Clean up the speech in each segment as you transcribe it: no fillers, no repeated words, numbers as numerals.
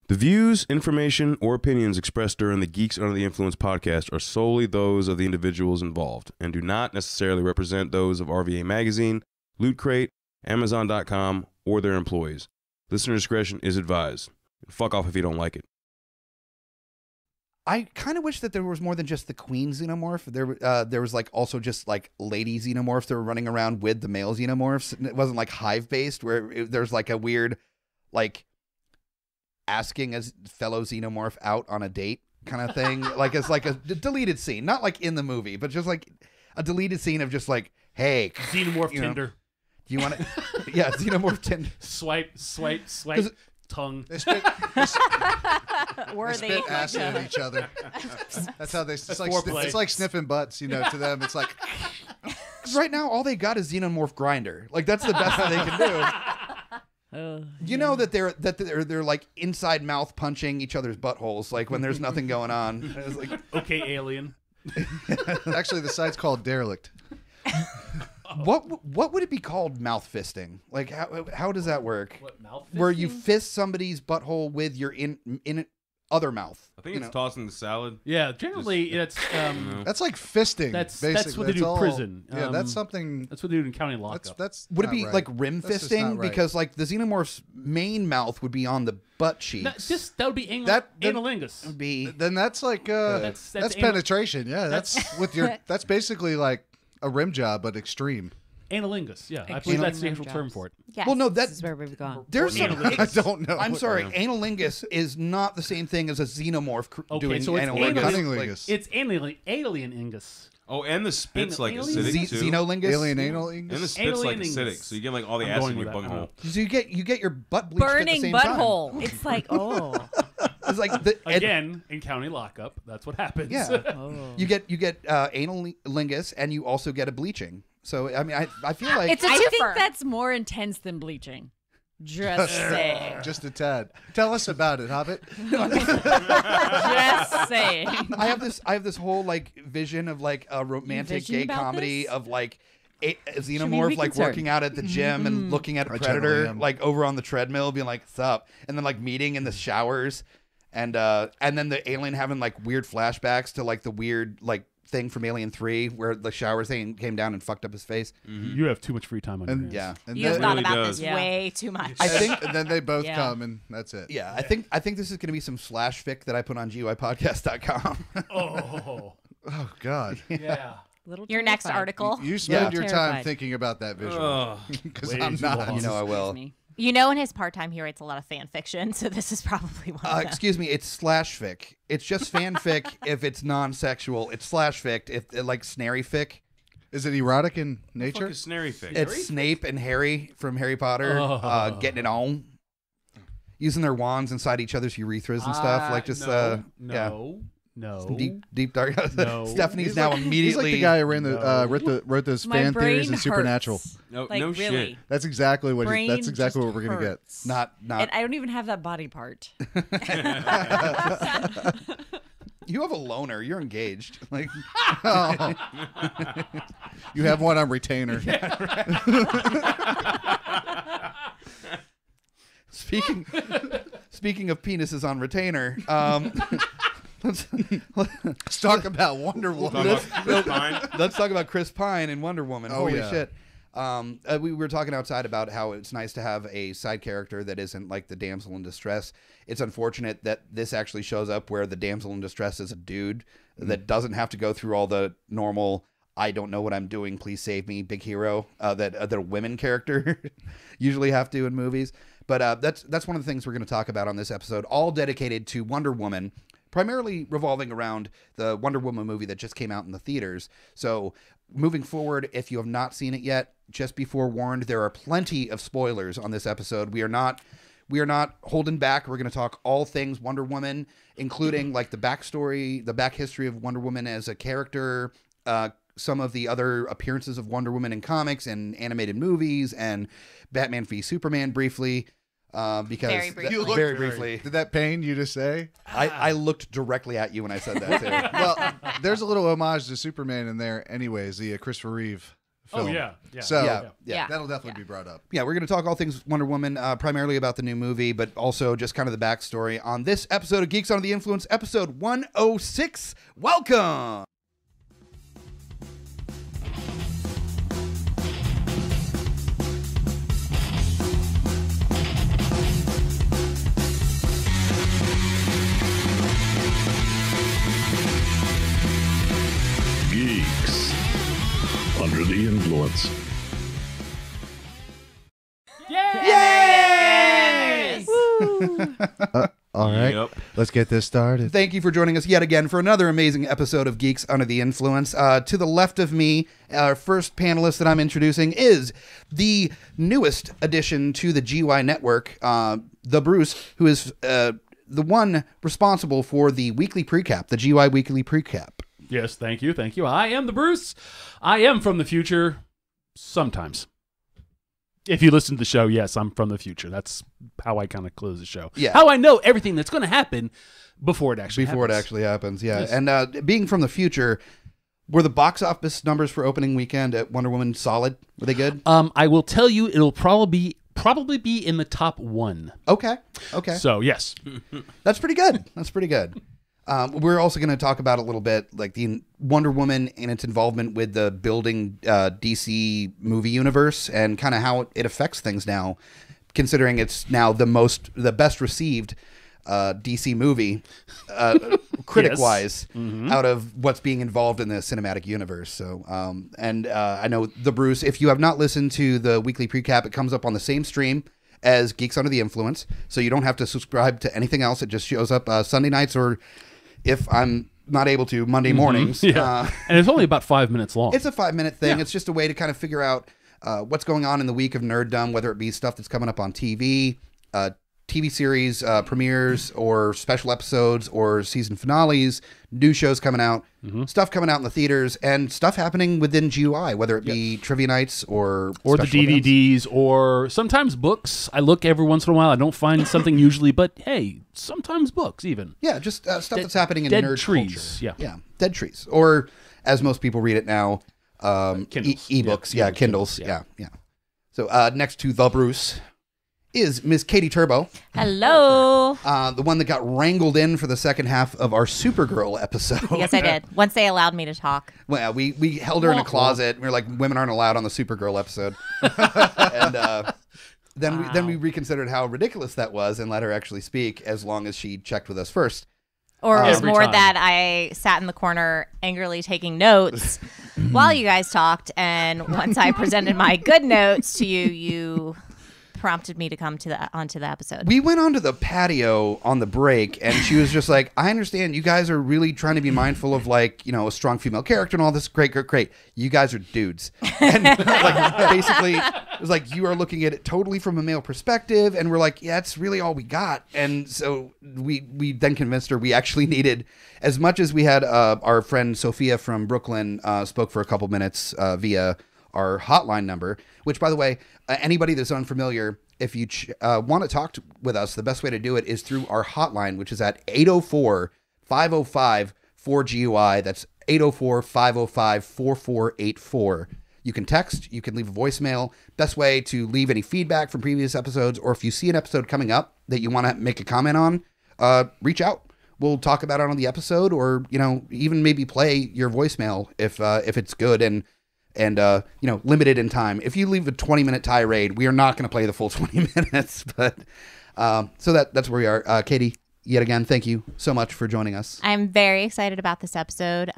The views, information, or opinions expressed during the Geeks Under the Influence podcast are solely those of the individuals involved and do not necessarily represent those of RVA Magazine, Loot Crate, amzn.to, or their employees. Listener discretion is advised. Fuck off if you don't like it. I kind of wish that there was more than just the queen xenomorph. There was like also just like lady xenomorphs that were running around with the male xenomorphs. And it wasn't like hive based where there's like a weird like asking a fellow xenomorph out on a date kind of thing. Like it's like a deleted scene, not like in the movie, but just like a deleted scene of just like, hey, xenomorph Tinder. Do you want to? Yeah, xenomorph Tinder. Swipe. Tongue. They spit acid at each other. That's how they. It's like sniffing butts, you know. To them, it's like. Right now, all they got is xenomorph grinder. Like that's the best that they can do. You know that they're like inside mouth punching each other's buttholes, like when there's nothing going on. It's like, okay, alien. Actually, the site's called Derelict. What would it be called? Mouth fisting? Like how does that work? What, mouth fisting? Where you fist somebody's butthole with your other mouth. I think it's tossing the salad. Yeah, generally it's that's like fisting. That's what they do in prison. Yeah, that's something. That's what they do in county lockup. That's would it be right. like rim fisting? Right. Because like the xenomorph's main mouth would be on the butt cheeks. That would be analingus. Would be then that's like that's penetration. Yeah, that's with your. That's basically like a rim job, but extreme. Analingus, yeah. I believe that's the actual term for it. Yes, well, no, this is where we've gone. There's some, I don't know. I'm sorry. Analingus is not the same thing as a xenomorph doing so it's analingus. It's alien-ingus. Oh, and the spit's like acidic too. Xenolingus? Alien analingus? And the spit's like acidic, so you get like all the acid in your bunghole. So you get your butt bleached burning at the same butthole. time. It's like, oh. It's like again in county lockup. That's what happens. Yeah. You get analingus, and you also get a bleaching. So I mean, I feel like I think that's more intense than bleaching. Just saying. Just a tad. Tell us about it, Hobbit. Just saying. I have this whole like vision of like a romantic gay comedy of like a xenomorph like working out at the gym and looking at a predator like over on the treadmill, being like, "Sup," and then like meeting in the showers, and then the alien having like weird flashbacks to like the weird like thing from Alien 3 where the shower thing came down and fucked up his face. Mm-hmm. You have too much free time on your hands. Yeah. And You've thought about really this way too much. I think and then they both come and that's it. Yeah, I think this is going to be some slash fic that I put on GUIpodcast.com. Oh God. Yeah. Your next article. You spend your time thinking about that visual. Because I'm not. You know I will. You know, in his part-time, he writes a lot of fan fiction, so this is probably one of them. Excuse me, it's slash fic. It's just fanfic if it's non-sexual. It's slash fic if like snary fic. Is it erotic in nature? It's snary fic. It's Snape and Harry from Harry Potter getting it on, using their wands inside each other's urethras and stuff. Like just No. Deep dark. No. Stephanie's He's now like, immediately. He's like the guy who ran wrote those My fan brain theories in hurts. Supernatural. No, Like, no really. shit. That's exactly what. Brain That's exactly just what we're gonna get. hurts. Not. And I don't even have that body part. You have a loner. You're engaged. Like. You have one on retainer. Speaking of penises on retainer, let's talk about Wonder Woman. Let's talk about Chris Pine and Wonder Woman. Oh, Holy yeah. shit. We were talking outside about how it's nice to have a side character that isn't like the damsel in distress. It's unfortunate that this actually shows up where the damsel in distress is a dude that doesn't have to go through all the normal I don't know what I'm doing, please save me, big hero that a women character usually have to in movies. But that's one of the things we're going to talk about on this episode, all dedicated to Wonder Woman, primarily revolving around the Wonder Woman movie that just came out in the theaters. So moving forward, if you have not seen it yet, just be forewarned, there are plenty of spoilers on this episode. We are not holding back. We're going to talk all things Wonder Woman, including like the backstory, the back history of Wonder Woman as a character, some of the other appearances of Wonder Woman in comics and animated movies, and Batman v Superman briefly. Because very briefly. Did that pain you to say? I looked directly at you when I said that too. Well, there's a little homage to Superman in there anyways, the Christopher Reeve film. Oh, yeah. So Yeah. that'll definitely be brought up. Yeah, we're going to talk all things Wonder Woman, primarily about the new movie, but also just kind of the backstory on this episode of Geeks Under the Influence, episode 106. Welcome! Geeks Under the Influence. Yay! All right, Yep. let's get this started. Thank you for joining us yet again for another amazing episode of Geeks Under the Influence. To the left of me, our first panelist that I'm introducing is the newest addition to the GY network, the Bruce, who is the one responsible for the weekly precap, the GY weekly precap. Yes, thank you. Thank you. I am the Bruce. I am from the future sometimes. If you listen to the show, yes, I'm from the future. That's how I kind of close the show. Yeah. How I know everything that's going to happen before it actually Before it happens. actually happens, yeah. Yes. And being from the future, were the box office numbers for opening weekend at Wonder Woman solid? Were they good? I will tell you, it'll probably be in the top 1. Okay. So, yes. That's pretty good. We're also going to talk about a little bit like the Wonder Woman and its involvement with the building DC movie universe and kind of how it affects things now, considering it's now the best received DC movie critic wise out of what's being involved in the cinematic universe. So, I know the Bruce, if you have not listened to the weekly precap, it comes up on the same stream as Geeks Under the Influence. So you don't have to subscribe to anything else. It just shows up Sunday nights, or if I'm not able to, Monday mornings. Yeah. And it's only about 5 minutes long. It's a 5-minute thing. Yeah. It's just a way to kind of figure out what's going on in the week of nerddom, whether it be stuff that's coming up on TV, TV series premieres or special episodes or season finales, new shows coming out, stuff coming out in the theaters, and stuff happening within GUI, whether it be trivia nights or the special events. DVDs or sometimes books. I look every once in a while. I don't find something usually, but hey, sometimes books even. Yeah, just stuff that's happening in dead nerd trees, culture. yeah. Dead trees. Or, as most people read it now, Kindles. ebooks. Yeah, Kindles. yeah. Yeah. So next to the Bruce is Miss Katie Turbo, Hello. the one that got wrangled in for the second half of our Supergirl episode. Yes, I did. Once they allowed me to talk. Well, we held her in a closet. We were like, women aren't allowed on the Supergirl episode. And then we reconsidered how ridiculous that was and let her actually speak as long as she checked with us first. Or it was Every more time. that I sat in the corner angrily taking notes while you guys talked. And once I presented my good notes to you, you prompted me to come onto the episode. We went onto the patio on the break, and she was just like, I understand you guys are really trying to be mindful of, like, you know, a strong female character and all this. Great. You guys are dudes. And like, basically, it was like, you are looking at it totally from a male perspective. And we're like, yeah, that's really all we got. And so we then convinced her we actually needed, as much as we had our friend Sophia from Brooklyn spoke for a couple minutes via our hotline number, which, by the way, anybody that's unfamiliar, if you want to talk with us, the best way to do it is through our hotline, which is at 804-505-4GUI. That's 804-505-4484. You can text, you can leave a voicemail. Best way to leave any feedback from previous episodes, or if you see an episode coming up that you want to make a comment on, reach out. We'll talk about it on the episode, or, you know, even maybe play your voicemail if it's good and you know, limited in time. If you leave a 20-minute tirade, we are not going to play the full 20 minutes. But so that's where we are. Katie, yet again, thank you so much for joining us. I'm very excited about this episode.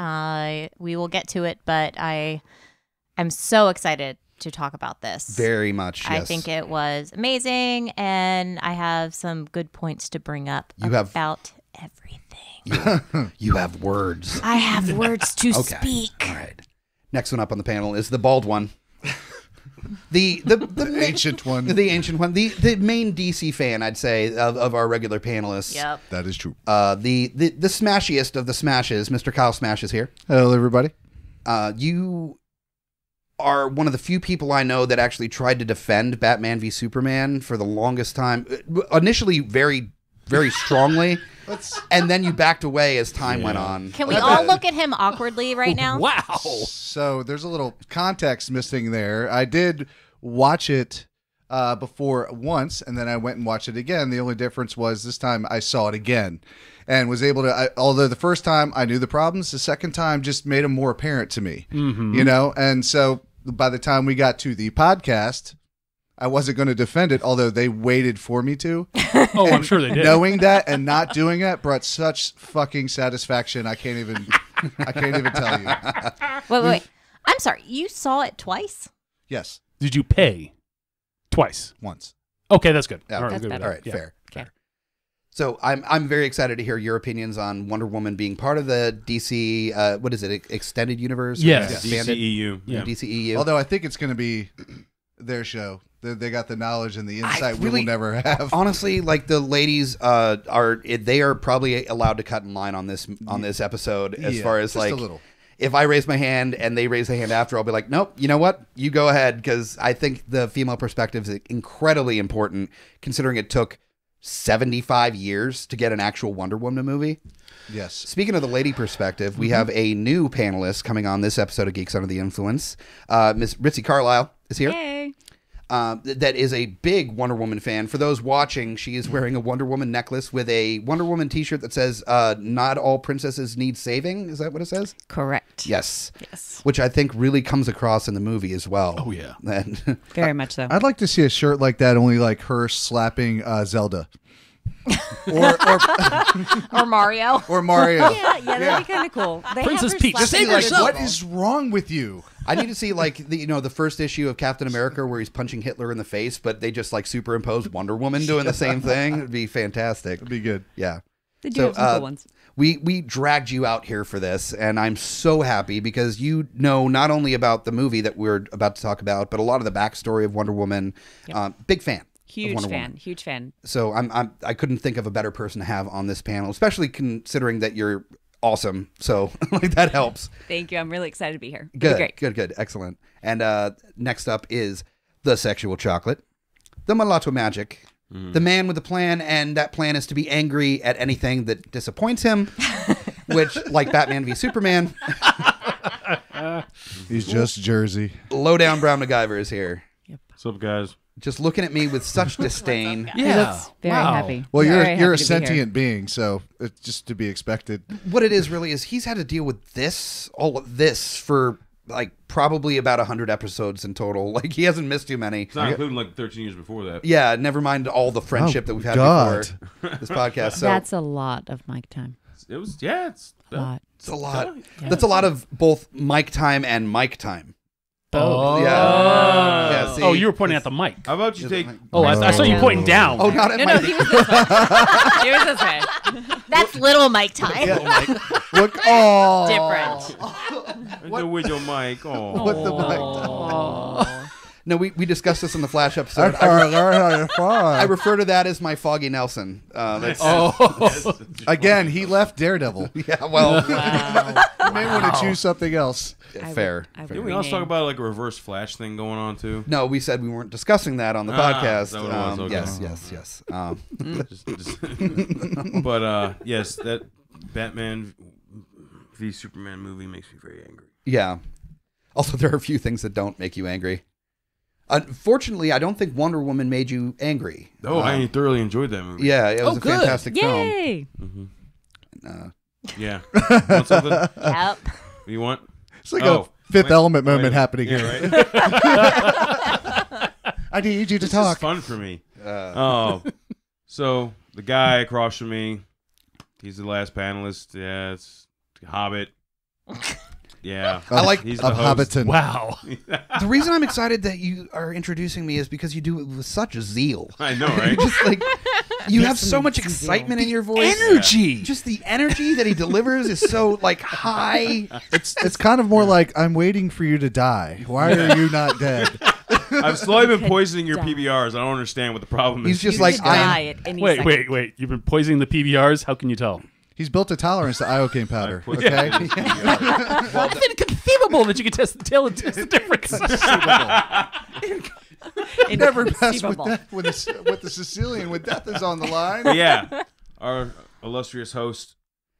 We will get to it, but I'm so excited to talk about this. Very much, yes. I think it was amazing, and I have some good points to bring up about everything. You have words. I have words to Okay. speak. All right. Next one up on the panel is the bald one. The ancient one. The ancient one. The main DC fan, I'd say, of our regular panelists. Yep. That is true. The smashiest of the smashes, Mr. Kyle Smash is here. Hello, everybody. You are one of the few people I know that actually tried to defend Batman v Superman for the longest time. Initially, very, very strongly. and then you backed away as time went on. Can we all look at him awkwardly right now? Wow. So there's a little context missing there. I did watch it before once, and then I went and watched it again. The only difference was this time I saw it again and was able to, although the first time I knew the problems, the second time just made them more apparent to me, you know? And so by the time we got to the podcast, I wasn't going to defend it, although they waited for me to. Oh, I'm sure they did. Knowing that and not doing it brought such fucking satisfaction. I can't even tell you. Wait. I'm sorry. You saw it twice? Yes. Did you pay twice? Once. Okay, that's good. Yeah, All right, that's good with better. All right, that. fair. Okay. So I'm very excited to hear your opinions on Wonder Woman being part of the DC, what is it, extended universe? Yes. Expanded? DCEU. Yeah. DCEU. Although I think it's going to be their show. They got the knowledge and the insight we really- will never have. Honestly, like the ladies they are probably allowed to cut in line on this episode as Yeah, far as just like a little. if I raise my hand and they raise their hand after, I'll be like, nope, you know what? You go ahead, because I think the female perspective is incredibly important, considering it took 75 years to get an actual Wonder Woman movie. Yes. Speaking of the lady perspective, we have a new panelist coming on this episode of Geeks Under the Influence. Miss Ritzy Carlyle is here. Yay. That is a big Wonder Woman fan. For those watching, she is wearing a Wonder Woman necklace with a Wonder Woman t-shirt that says, not all princesses need saving. Is that what it says? Correct. Yes. Yes. Which I think really comes across in the movie as well. Oh, yeah. And Very much so. I'd like to see a shirt like that, only like her slapping Zelda. or Or Mario. or Mario. Yeah, that'd be kind of cool. They Princess have her Peach, slap- save Like, yourself. what is wrong with you? I need to see like the first issue of Captain America where he's punching Hitler in the face, but they just like superimpose Wonder Woman doing the same thing. It'd be fantastic. It'd be good. Yeah. They do So, have some cool ones. We dragged you out here for this, and I'm so happy because you know not only about the movie that we're about to talk about, but a lot of the backstory of Wonder Woman. Big fan. of Huge Wonder fan. Woman. Huge fan. So I couldn't think of a better person to have on this panel, especially considering that you're awesome. So like that helps. Thank you. I'm really excited to be here. It'll be Good, great. good, excellent. And next up is the sexual chocolate, the mulatto magic, the man with a plan, and that plan is to be angry at anything that disappoints him, which, like Batman v Superman, He's just Jersey. Lowdown Brown MacGyver is here, What's up, guys? just looking at me with such disdain. He looks very happy. Well, Very you're happy a to be here. sentient being, so it's just to be expected. What it is really is he's had to deal with all of this for like probably about 100 episodes in total. Like he hasn't missed too many. It's not including like 13 years before that. Yeah, never mind all the friendship that we've had God. before this podcast. So That's a lot of mic time. It was, yeah, it's A lot. it's a lot. Yeah. That's a lot of both mic time and mic time. Oh. Yeah. Yeah, see? Oh, you were pointing at the mic. How about you take? Oh, I saw you pointing down. Oh, not at No, my. he was this way. He was this way. That's little Mike time. Look, oh, Different. With your mic. Oh. With the mic. No, we discussed this in the Flash episode. I refer to that as my Foggy Nelson. That's, Again, he left Daredevil. yeah, well, You may want to choose something else. fair. Didn't we also talk about like a reverse Flash thing going on too? No, we said we weren't discussing that on the podcast. is that what it was? Okay. Yes. But yes, that Batman v Superman movie makes me very angry. Yeah. Also, there are a few things that don't make you angry. Unfortunately, I don't think Wonder Woman made you angry. Oh, I thoroughly enjoyed that movie. Yeah, it was a good. fantastic film. Yay! Yeah. Want something? What Yep. do you want? It's like Oh, a Fifth wait, Element moment wait. happening Yeah, here. right. I need you to This is talk. fun for me. So the guy across from me, he's the last panelist. Yeah, it's Hobbit. Yeah, I like- he's Of the host. Hobbiton. Wow. The reison I'm excited that you are introducing me is because you do it with such zeal. I know, right? Just like you have so much excitement in your voice. Energy. Just the energy that he delivers is so like high. It's kind of more like, I'm waiting for you to die. Why are you not dead? I've slowly been poisoning your PBRs. I don't understand what the problem is. He's just You like could I die am. at any Wait, second. wait. You've been poisoning the PBRs? How can you tell? He's built a tolerance to iocane powder. put- Okay. It's inconceivable that you can test the tail and test the difference. Never mess with Inconceivable. that with the Sicilian when death is on the line. But yeah, our illustrious host,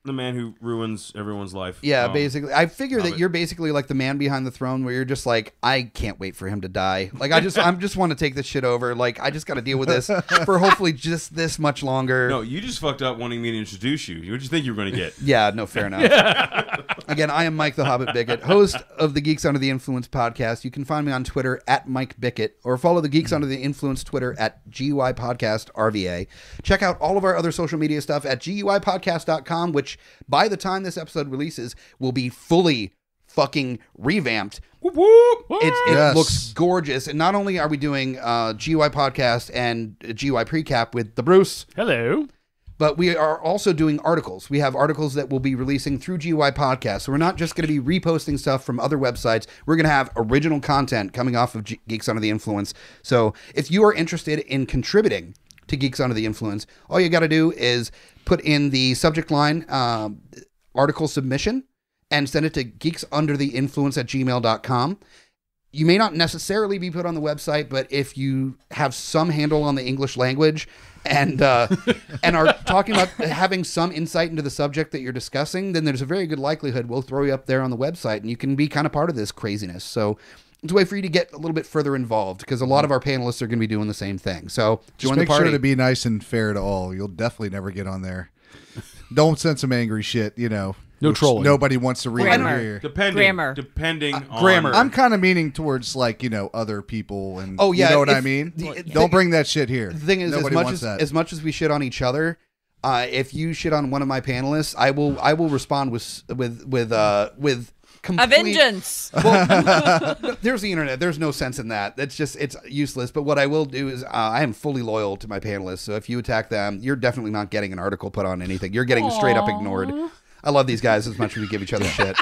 the man who ruins everyone's life. Yeah, basically. I figure that Hobbit. you're basically like the man behind the throne where you're just like, I can't wait for him to die. Like, I just want to take this shit over. Like, I just got to deal with this for hopefully just this much longer. No, you just fucked up wanting me to introduce you. What did you think you were going to get? Yeah, no, fair enough. Again, I am Mike the Hobbit Bickett, host of the Geeks Under the Influence podcast. You can find me on Twitter at Mike Bickett or follow the Geeks Under the Influence Twitter at GUI Podcast RVA. Check out all of our other social media stuff at GUIPodcast.com, which by the time this episode releases will be fully fucking revamped. Whoop, whoop. It Yes. looks gorgeous. And not only are we doing GUI Podcast and GUI Precap with the Bruce, Hello. but we are also doing articles. We have articles that we'll be releasing through GUI Podcast. So we're not just going to be reposting stuff from other websites. We're going to have original content coming off of Geeks Under the Influence. So if you are interested in contributing to Geeks Under the Influence, all you got to do is put in the subject line article submission and send it to geeksundertheinfluence@gmail.com. You may not necessarily be put on the website, but if you have some handle on the English language and are talking about having some insight into the subject that you're discussing, then there's a very good likelihood we'll throw you up there on the website and you can be kind of part of this craziness. So it's a way for you to get a little bit further involved because a lot of our panelists are going to be doing the same thing. So Just join make the party. sure to be nice and fair to all. You'll definitely never get on there. Don't send some angry shit, No which trolling. Nobody wants to read or Grammar. hear. Depending on grammar. I'm kind of meaning towards other people and Oh, yeah, you know what I if- mean? the- Don't bring that shit here. The thing is, Nobody as wants that. much as we shit on each other, if you shit on one of my panelists, I will respond with complete, A vengeance. Well, there's the internet. There's no sense in that. It's useless. But what I will do is I am fully loyal to my panelists. So if you attack them, you're definitely not getting an article put on anything. You're getting straight up ignored. I love these guys as much as we give each other shit.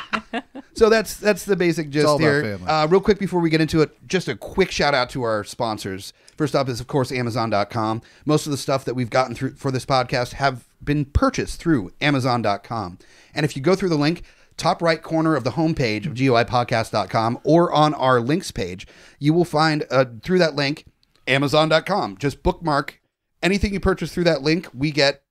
So that's the basic gist all about here. family. Real quick before we get into it, just a quick shout out to our sponsors. First up is, of course, amzn.to. Most of the stuff that we've gotten through for this podcast have been purchased through amzn.to. And if you go through the link, top right corner of the homepage of GUIPodcast.com or on our links page, you will find through that link, amazon.com. Just bookmark anything you purchase through that link, we get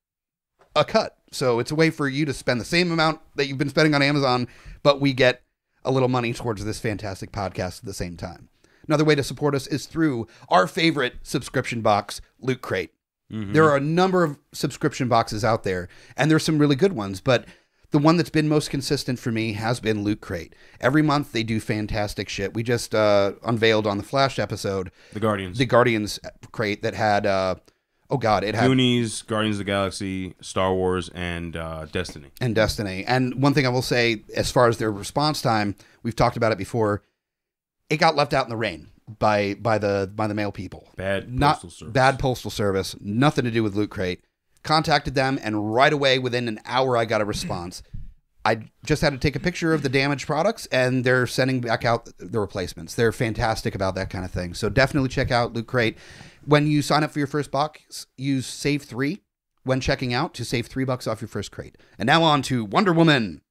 a cut. So it's a way for you to spend the same amount that you've been spending on Amazon, but we get a little money towards this fantastic podcast at the same time. Another way to support us is through our favorite subscription box, Loot Crate. There are a number of subscription boxes out there, and there's some really good ones, but the one that's been most consistent for me has been Loot Crate. Every month they do fantastic shit. We just unveiled on the Flash episode the Guardians. the Guardians crate that had it had Goonies, Guardians of the Galaxy, Star Wars, and Destiny. And one thing I will say, as far as their response time, we've talked about it before. It got left out in the rain by the mail people. Bad postal service. Nothing to do with Loot Crate. Contacted them, and right away, within an hour, I got a response. I just had to take a picture of the damaged products, and they're sending back out the replacements. They're fantastic about that kind of thing. So definitely check out Loot Crate. When you sign up for your first box, use Save 3 when checking out to save $3 off your first crate. And now on to Wonder Woman.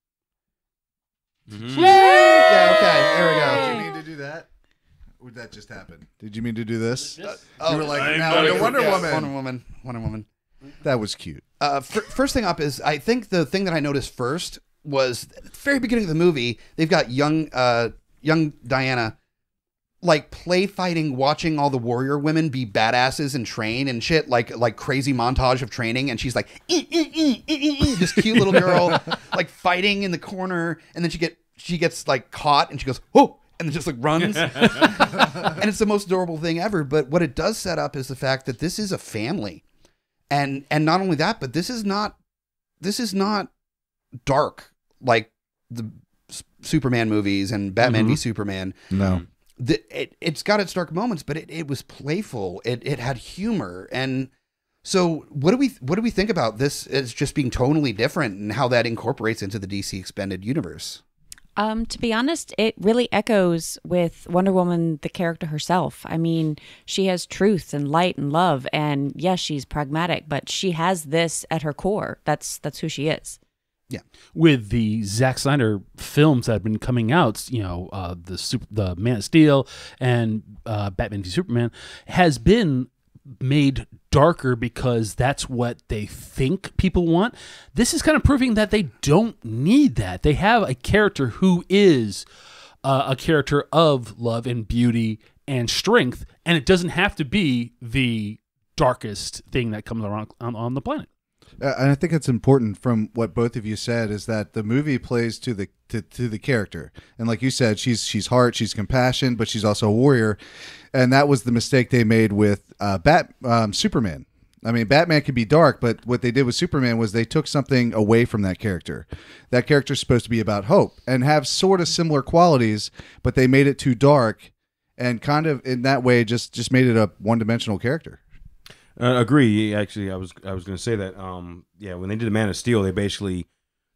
Yeah, okay, there we go. Did you mean to do that? Or did that just happen? Did you mean to do this? You were like, I'm now gonna to Wonder Yeah, Woman. Wonder Woman. That was cute. First thing up is, I think the thing that I noticed first was at the very beginning of the movie, they've got young Diana like play fighting, watching all the warrior women be badasses and train and shit, like crazy montage of training, and she's like this cute little girl like fighting in the corner, and then she gets like caught and she goes, oh, and then just like runs. And it's the most adorable thing ever. But what it does set up is the fact that this is a family. And not only that, but this is not dark like the Superman movies and Batman v Superman. No. It's got its dark moments, but it was playful. It had humor. And so what do we think about this as just being tonally different and how that incorporates into the DC expanded universe? To be honest, it really echoes with Wonder Woman, the character herself. I mean, she has truth and light and love, and yes, she's pragmatic, but she has this at her core. That's who she is. Yeah. With the Zack Snyder films that have been coming out, the Man of Steel and Batman v Superman has been made darker because that's what they think people want. This is kind of proving that they don't need that. They have a character who is a character of love and beauty and strength, and it doesn't have to be the darkest thing that comes around on the planet. And I think it's important from what both of you said is that the movie plays to the character, and like you said, she's heart, she's compassion, but she's also a warrior, and that was the mistake they made with Superman. I mean, Batman could be dark, but what they did with Superman was they took something away from that character. That character's supposed to be about hope and have sort of similar qualities, but they made it too dark, and kind of in that way just made it a one-dimensional character. Agree. Actually, I was going to say that. Yeah, when they did the Man of Steel, they basically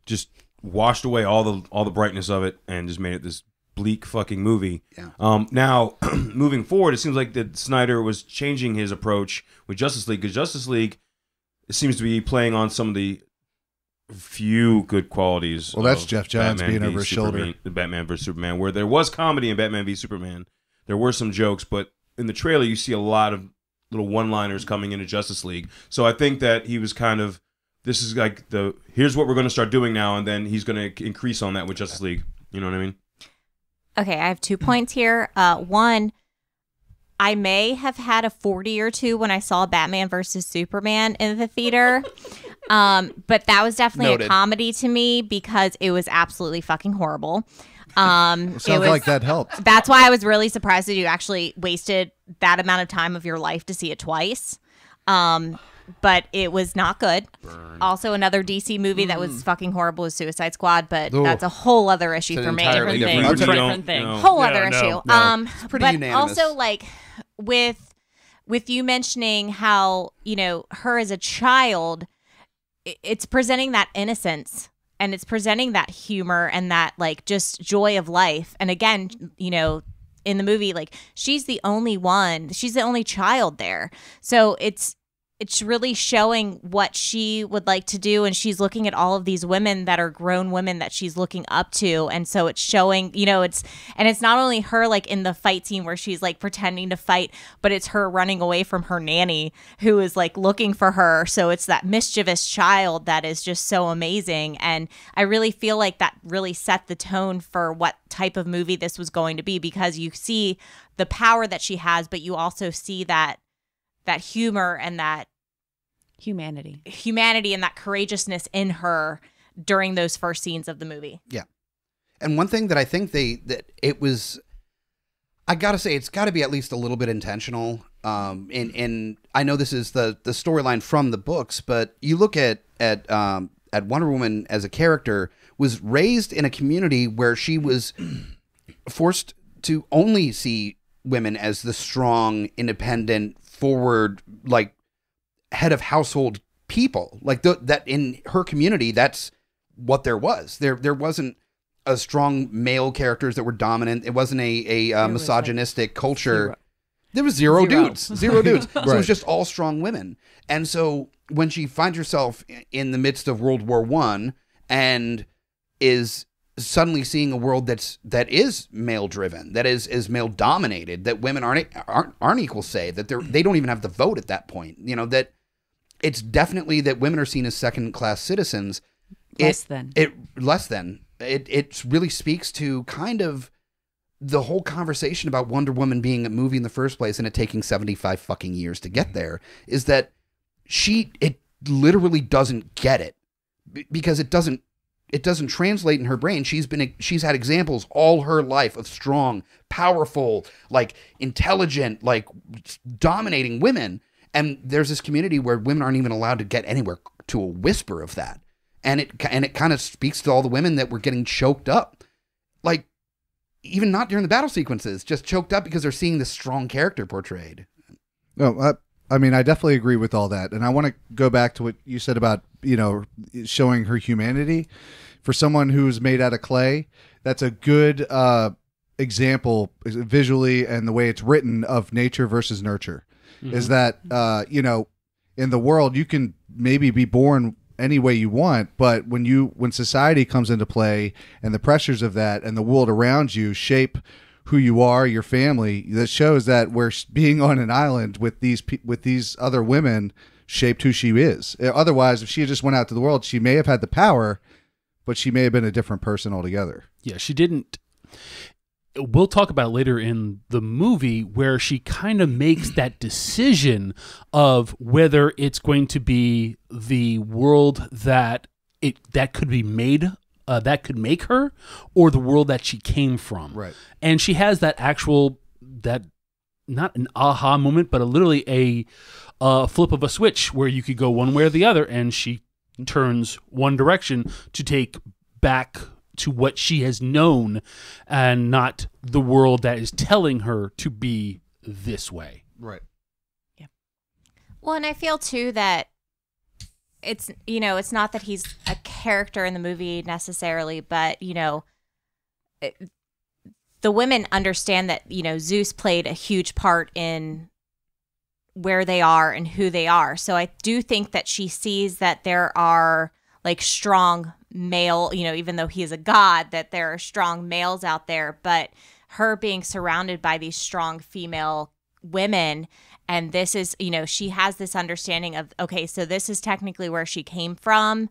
just washed away all the brightness of it and just made it this bleak fucking movie. Yeah. Now, moving forward, it seems like that Snyder was changing his approach with Justice League, because Justice League seems to be playing on some of the few good qualities. Well, that's Jeff Johns Batman being over his shoulder. The Batman vs Superman, where there was comedy in Batman v Superman, there were some jokes, but in the trailer you see a lot of little one-liners coming into Justice League. So I think that he was kind of, this is like here's what we're going to start doing now, and then he's going to increase on that with Justice League. You know what I mean? Okay, I have 2 points here. One, I may have had a 40 or two when I saw Batman versus Superman in the theater. But that was definitely Noted. a comedy to me because it was absolutely fucking horrible. Sounds like that helped. That's why I was really surprised that you actually wasted that amount of time of your life to see it twice. But it was not good. Burn. Also, another DC movie that was fucking horrible was Suicide Squad, but Ooh. that's a whole other issue It's for an me. entirely Different different- thing. We Different thing. don't- Whole Yeah, other no, issue. no. pretty But unanimous. also like with you mentioning how, you know, her as a child, it's presenting that innocence and it's presenting that humor and that like just joy of life. And again, you know, in the movie, like she's the only child there. So it's really showing what she would like to do, and she's looking at all of these women that are grown women that she's looking up to, and so it's showing, you know, it's not only her like in the fight scene where she's like pretending to fight, but it's her running away from her nanny who is like looking for her. So it's that mischievous child that is just so amazing, and I really feel like that really set the tone for what type of movie this was going to be, because you see the power that she has, but you also see that humor and that Humanity and that courageousness in her during those first scenes of the movie. Yeah. And one thing that I think that it was, I gotta say, it's gotta be at least a little bit intentional. And I know this is the storyline from the books, but you look at Wonder Woman as a character was raised in a community where she was forced to only see women as the strong, independent, forward, like head of household people. Like that in her community, that's what there was. There wasn't a strong male characters that were dominant. It wasn't a misogynistic culture. There was zero dudes. So it was just all strong women. And so when she finds herself in the midst of World War I and is suddenly seeing a world that is male driven, that is male dominated, that women aren't equal say, that they don't even have the vote at that point. You know, that it's definitely that women are seen as second class citizens. It really speaks to kind of the whole conversation about Wonder Woman being a movie in the first place and it taking 75 fucking years to get there, is that it literally doesn't get it because it doesn't translate in her brain. She's had examples all her life of strong, powerful, like intelligent, like dominating women. And there's this community where women aren't even allowed to get anywhere to a whisper of that. And it kind of speaks to all the women that were getting choked up. Like, even not during the battle sequences, just choked up because they're seeing this strong character portrayed. No, I mean, I definitely agree with all that. And I want to go back to what you said about, you know, showing her humanity. For someone who's made out of clay, that's a good example visually and the way it's written of nature versus nurture. Mm-hmm. Is that, you know, in the world, you can maybe be born any way you want, but when society comes into play and the pressures of that and the world around you shape who you are, your family. That shows that being on an island with these other women shaped who she is. Otherwise, if she just went out to the world, she may have had the power, but she may have been a different person altogether. Yeah, she didn't. We'll talk about it later in the movie where she kind of makes that decision of whether it's going to be the world that could be made, that could make her, or the world that she came from. Right. And she has that not an aha moment, but literally a flip of a switch where you could go one way or the other, and she turns one direction to take back to what she has known and not the world that is telling her to be this way. Right. Yeah. Well, and I feel too that it's not that he's a character in the movie necessarily, but the women understand that Zeus played a huge part in where they are and who they are. So I do think that she sees that there are like strong male, even though he is a god, that there are strong males out there, but her being surrounded by these strong female women, and this is, she has this understanding of, okay, so this is technically where she came from,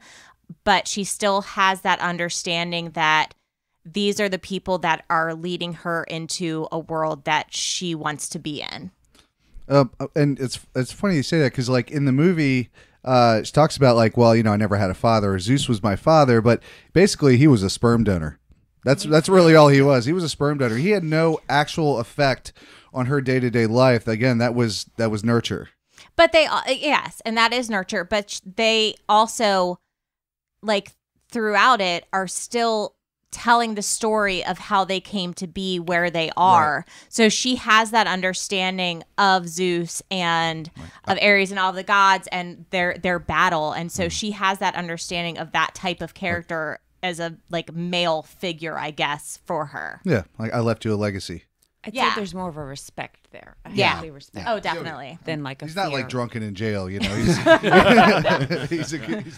but she still has that understanding that these are the people that are leading her into a world that she wants to be in. And it's funny you say that, because like in the movie, she talks about like, well, I never had a father. Zeus was my father, but basically he was a sperm donor. That's really all he was. He was a sperm donor. He had no actual effect on her day-to-day life. Again, that was nurture. But yes, and that is nurture. But they also, like throughout it, are still telling the story of how they came to be where they are. Right. So she has that understanding of Zeus and of Ares and all the gods and their battle. And so she has that understanding of that type of character as a like male figure, I guess, for her. Yeah, like I left you a legacy. I'd say there's more of a respect there. Yeah. Respect. Oh, definitely. Than like he's a not fear. like drunken in jail, He's he's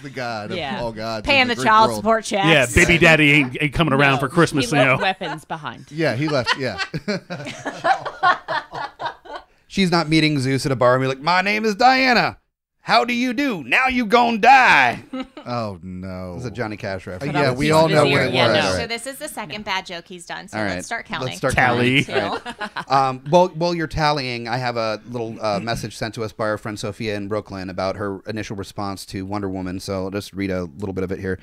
the god of all gods. Paying the child support checks. Yeah, baby daddy ain't coming around for Christmas. He left weapons behind. Yeah, he left. Yeah. She's not meeting Zeus at a bar and be like, "My name is Diana. How do you do? Now you gon' die." Oh no, It's a Johnny Cash reference. Yeah, we all know what it was. Yeah, no. So this is the second bad joke he's done. So All right. let's start counting. Let's start Tally. counting. All right. While you're tallying, I have a little message sent to us by our friend Sophia in Brooklyn about her initial response to Wonder Woman. So I'll just read a little bit of it here.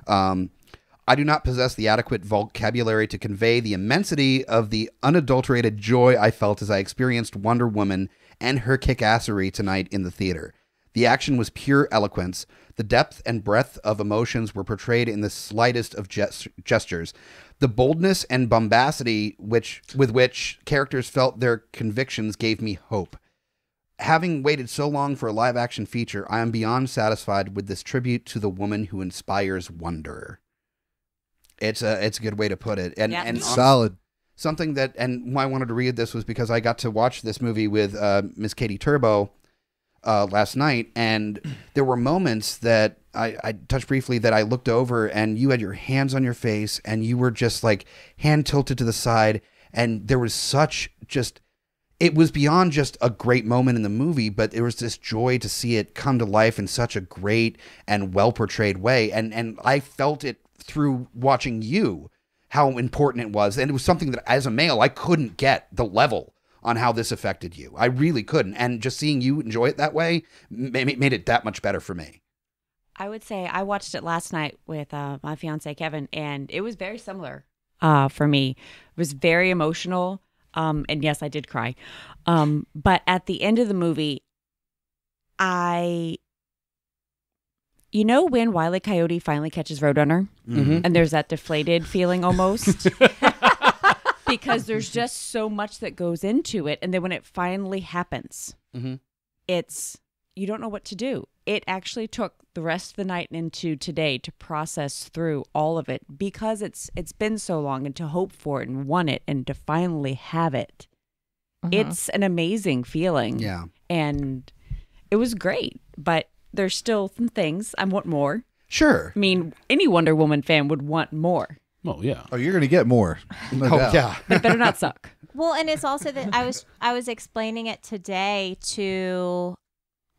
I do not possess the adequate vocabulary to convey the immensity of the unadulterated joy I felt as I experienced Wonder Woman and her kick-assery tonight in the theater. The action was pure eloquence. The depth and breadth of emotions were portrayed in the slightest of gestures. The boldness and bombacity with which characters felt their convictions gave me hope. Having waited so long for a live-action feature, I am beyond satisfied with this tribute to the woman who inspires wonder. It's a good way to put it. And solid. Something that, and why I wanted to read this was because I got to watch this movie with Miss Katie Turbo last night, and there were moments that I touched briefly that I looked over and you had your hands on your face and you were just like hand tilted to the side, and there was such just, it was beyond just a great moment in the movie, but there was this joy to see it come to life in such a great and well portrayed way, and I felt it through watching you, how important it was, and it was something that as a male I couldn't get the level on how this affected you. I really couldn't. And just seeing you enjoy it that way made it that much better for me. I would say I watched it last night with my fiance, Kevin, and it was very similar for me. It was very emotional. And yes, I did cry. But at the end of the movie, you know when Wile E. Coyote finally catches Roadrunner? Mm-hmm. And there's that deflated feeling almost? Because there's just so much that goes into it. And then when it finally happens, you don't know what to do. It actually took the rest of the night into today to process through all of it, because it's been so long, and to hope for it and want it and to finally have it. It's an amazing feeling. Yeah. And it was great, but there's still some things I want more. Sure. I mean, any Wonder Woman fan would want more. Oh yeah. Oh, you're going to get more. No doubt. yeah. They better not suck. Well, and it's also that I was explaining it today to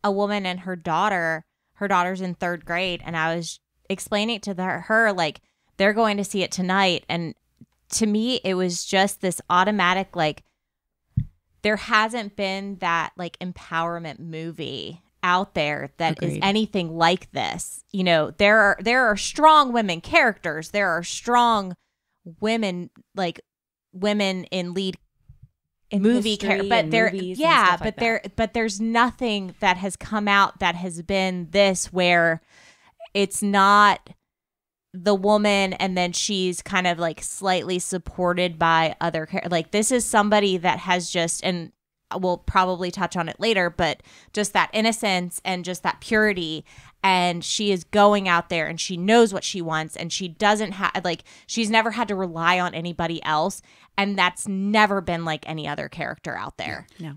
a woman and her daughter. Her daughter's in 3rd grade, and I was explaining it to her like they're going to see it tonight, and to me it was just this automatic like there hasn't been that like empowerment movie out there that is Agreed. anything like this. You know, there are strong women characters, there are strong women like women in lead In movie history but and there movies and yeah stuff but like there that. but there's nothing that has come out that has been this where it's not the woman and then she's kind of like slightly supported by other like this is somebody that has just, and we'll probably touch on it later, but just that innocence and just that purity, and she is going out there and she knows what she wants, and she doesn't have like she's never had to rely on anybody else, and that's never been like any other character out there. No.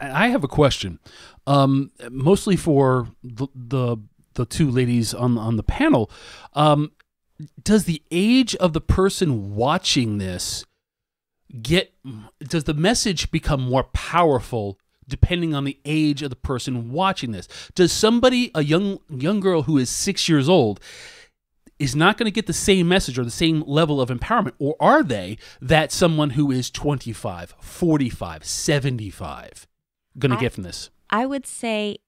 I have a question, mostly for the two ladies on the panel. Does the age of the person watching this does the message become more powerful depending on the age of the person watching this? Does somebody, a young girl who is 6 years old, is not going to get the same message or the same level of empowerment, or are they that someone who is 25, 45, 75 going to get from this? I would say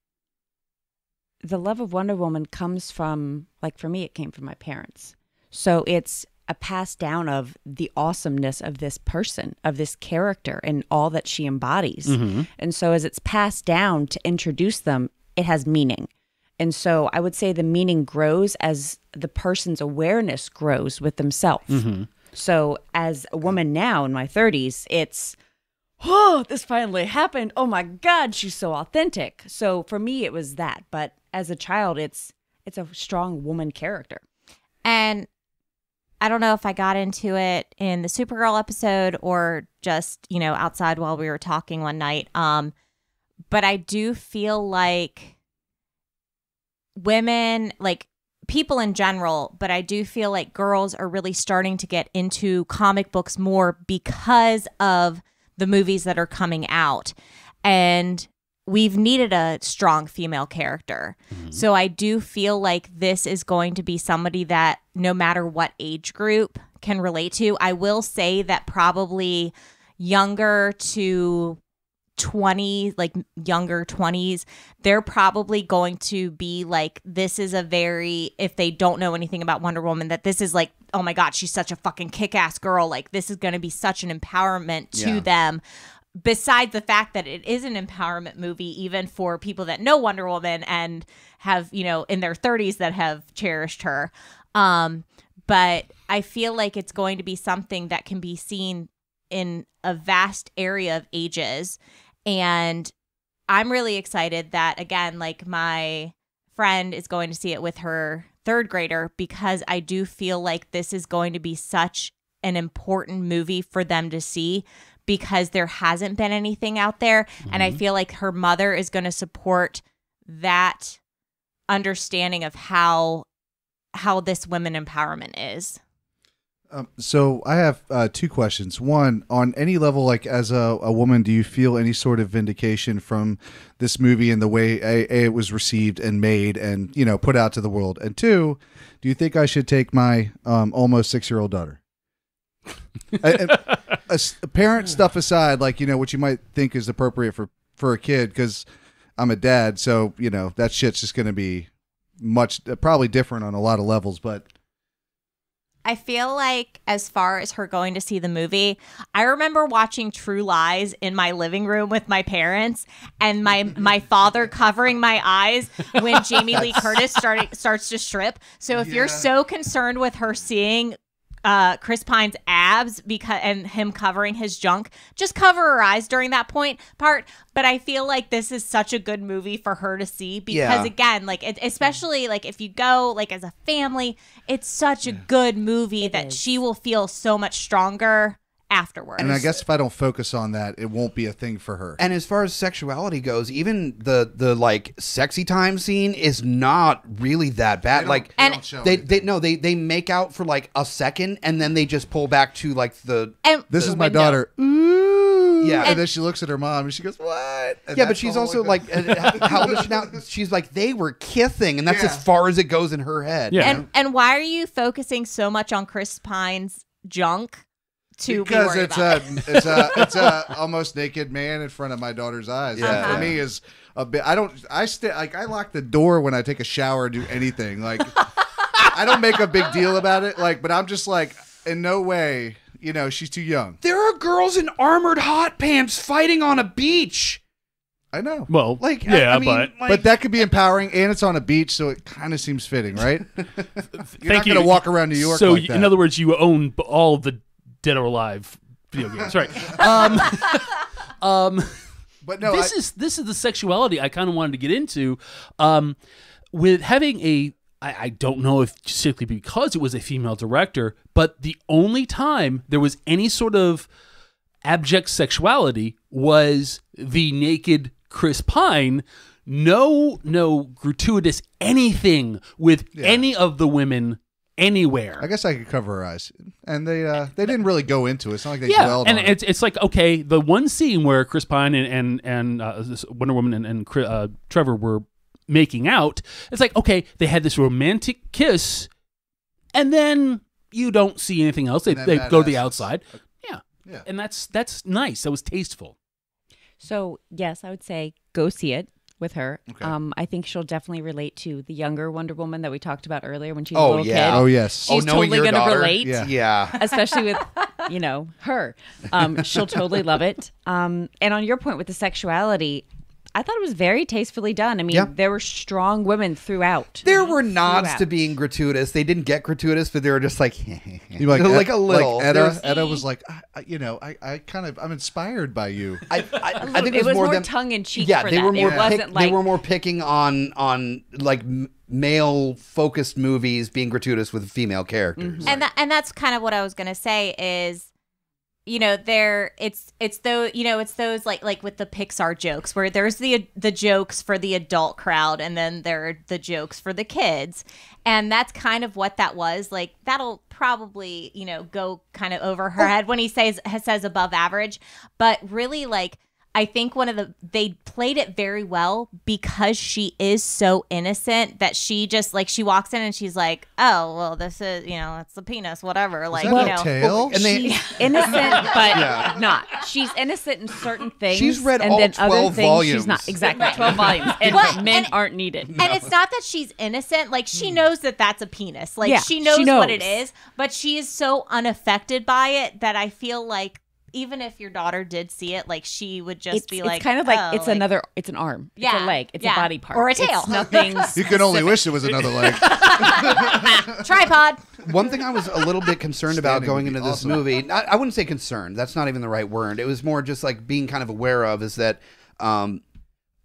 the love of Wonder Woman comes from, like for me, it came from my parents. So it's a pass down of the awesomeness of this person, of this character, and all that she embodies. Mm-hmm. And so as it's passed down to introduce them, it has meaning. And so I would say the meaning grows as the person's awareness grows with themselves. Mm-hmm. So as a woman now in my 30s, it's, oh, this finally happened. Oh my God, she's so authentic. So for me, it was that. But as a child, it's a strong woman character. And I don't know if I got into it in the Supergirl episode or just, you know, outside while we were talking one night. But I do feel like women, like people in general, but I do feel like girls are really starting to get into comic books more because of the movies that are coming out. And we've needed a strong female character. Mm-hmm. So I do feel like this is going to be somebody that no matter what age group can relate to. I will say that probably younger to 20, like younger 20s, they're probably going to be like, this is a very, if they don't know anything about Wonder Woman, that this is like, oh my God, she's such a fucking kick-ass girl. Like this is going to be such an empowerment to them. Besides the fact that it is an empowerment movie, even for people that know Wonder Woman and have, you know, in their 30s that have cherished her. But I feel like it's going to be something that can be seen in a vast area of ages. And I'm really excited that, again, like my friend is going to see it with her 3rd grader, because I do feel like this is going to be such an important movie for them to see, because there hasn't been anything out there. Mm-hmm. And I feel like her mother is going to support that understanding of how this women empowerment is. So I have 2 questions. One, on any level, like as a woman, do you feel any sort of vindication from this movie and the way it was received and made and, you know, put out to the world? And 2, do you think I should take my almost 6-year-old daughter? Parent stuff aside, like, you know, what you might think is appropriate for a kid, because I'm a dad, so, you know, that shit's just going to be probably different on a lot of levels. But I feel like as far as her going to see the movie, I remember watching True Lies in my living room with my parents, and my father covering my eyes when Jamie Lee Curtis starts to strip. So if you're so concerned with her seeing Chris Pine's abs and him covering his junk, just cover her eyes during that part. But I feel like this is such a good movie for her to see, because again, like especially like if you go like as a family, it's such a good movie that she will feel so much stronger afterwards. And I guess if I don't focus on that, it won't be a thing for her. And as far as sexuality goes, even the like sexy time scene is not really that bad. Like they make out for like a second and then they just pull back to like this is my window. daughter. Ooh. Yeah. And then she looks at her mom and she goes, "What?" And yeah, but that's she's all also like like how old is she now? She's like they were kissing, and that's as far as it goes in her head. Yeah. And why are you focusing so much on Chris Pine's junk? Because it's a almost naked man in front of my daughter's eyes. Yeah. And for me is a bit. I lock the door when I take a shower or do anything. Like I don't make a big deal about it. Like, but I'm just like, in no way, she's too young. There are girls in armored hot pants fighting on a beach. I know. Well, Like, yeah, I mean, But that could be empowering, and it's on a beach, so it kind of seems fitting, right? You're Thank not you. going to walk around New York So, like that. in other words, you own all of the Dead or Alive video games, right? But no, this is the sexuality I kind of wanted to get into. With having I don't know if simply because it was a female director, but the only time there was any sort of abject sexuality was the naked Chris Pine. No gratuitous anything with any of the women anywhere. I guess I could cover her eyes, and they didn't really go into it. It's not like they Yeah, dwelled and on it. it's like, okay, the one scene where Chris Pine and Wonder Woman and Trevor were making out, it's like, okay, they had this romantic kiss, and then you don't see anything else. They go to the outside. Yeah. And that's nice. That was tasteful. So, yes, I would say go see it with her. Okay. I think she'll definitely relate to the younger Wonder Woman that we talked about earlier when she was Oh, a little yeah. kid. Oh yes. She's knowing totally your going to daughter? relate. Yeah. Yeah. Especially with, her. She'll totally love it. And on your point with the sexuality, I thought it was very tastefully done. I mean, Yeah. there were strong women throughout. There were nods Throughout. to being gratuitous. They didn't get gratuitous, but they were just like, You like like a little. Like There's- Edda was like, I'm inspired by you. I think It was more them, tongue in cheek. Yeah, for they that. were more. It wasn't They like were more picking on like male focused movies being gratuitous with female characters. And that's kind of what I was gonna say is, it's those like with the Pixar jokes where there's the jokes for the adult crowd and then there are the jokes for the kids, and that's kind of what that was. Like that'll probably go kind of over her head when he says above average, but really like. I think they played it very well because she is so innocent that she just like she walks in and she's like, oh well, this is it's the penis, whatever. Like that a tail? And they, she's innocent, but not. She's innocent in certain things. She's read and all then 12 other things volumes. she's not. Exactly, 12 volumes, and Well, men and- aren't needed. And it's not that she's innocent. Like, she knows that that's a penis. Like, Yeah, she knows she what it knows. is. But she is so unaffected by it that I feel like even if your daughter did see it, like, she would just be like, it's kind of like oh, it's like, another. It's an arm. It's Yeah, a leg. It's yeah. a body part Or a tail. It's nothing. You can only specific. wish it was another leg. tripod. one thing I was a little bit concerned about Standing going would be into this awesome. movie, I wouldn't say concerned. That's not even the right word. It was more just like being kind of aware of is that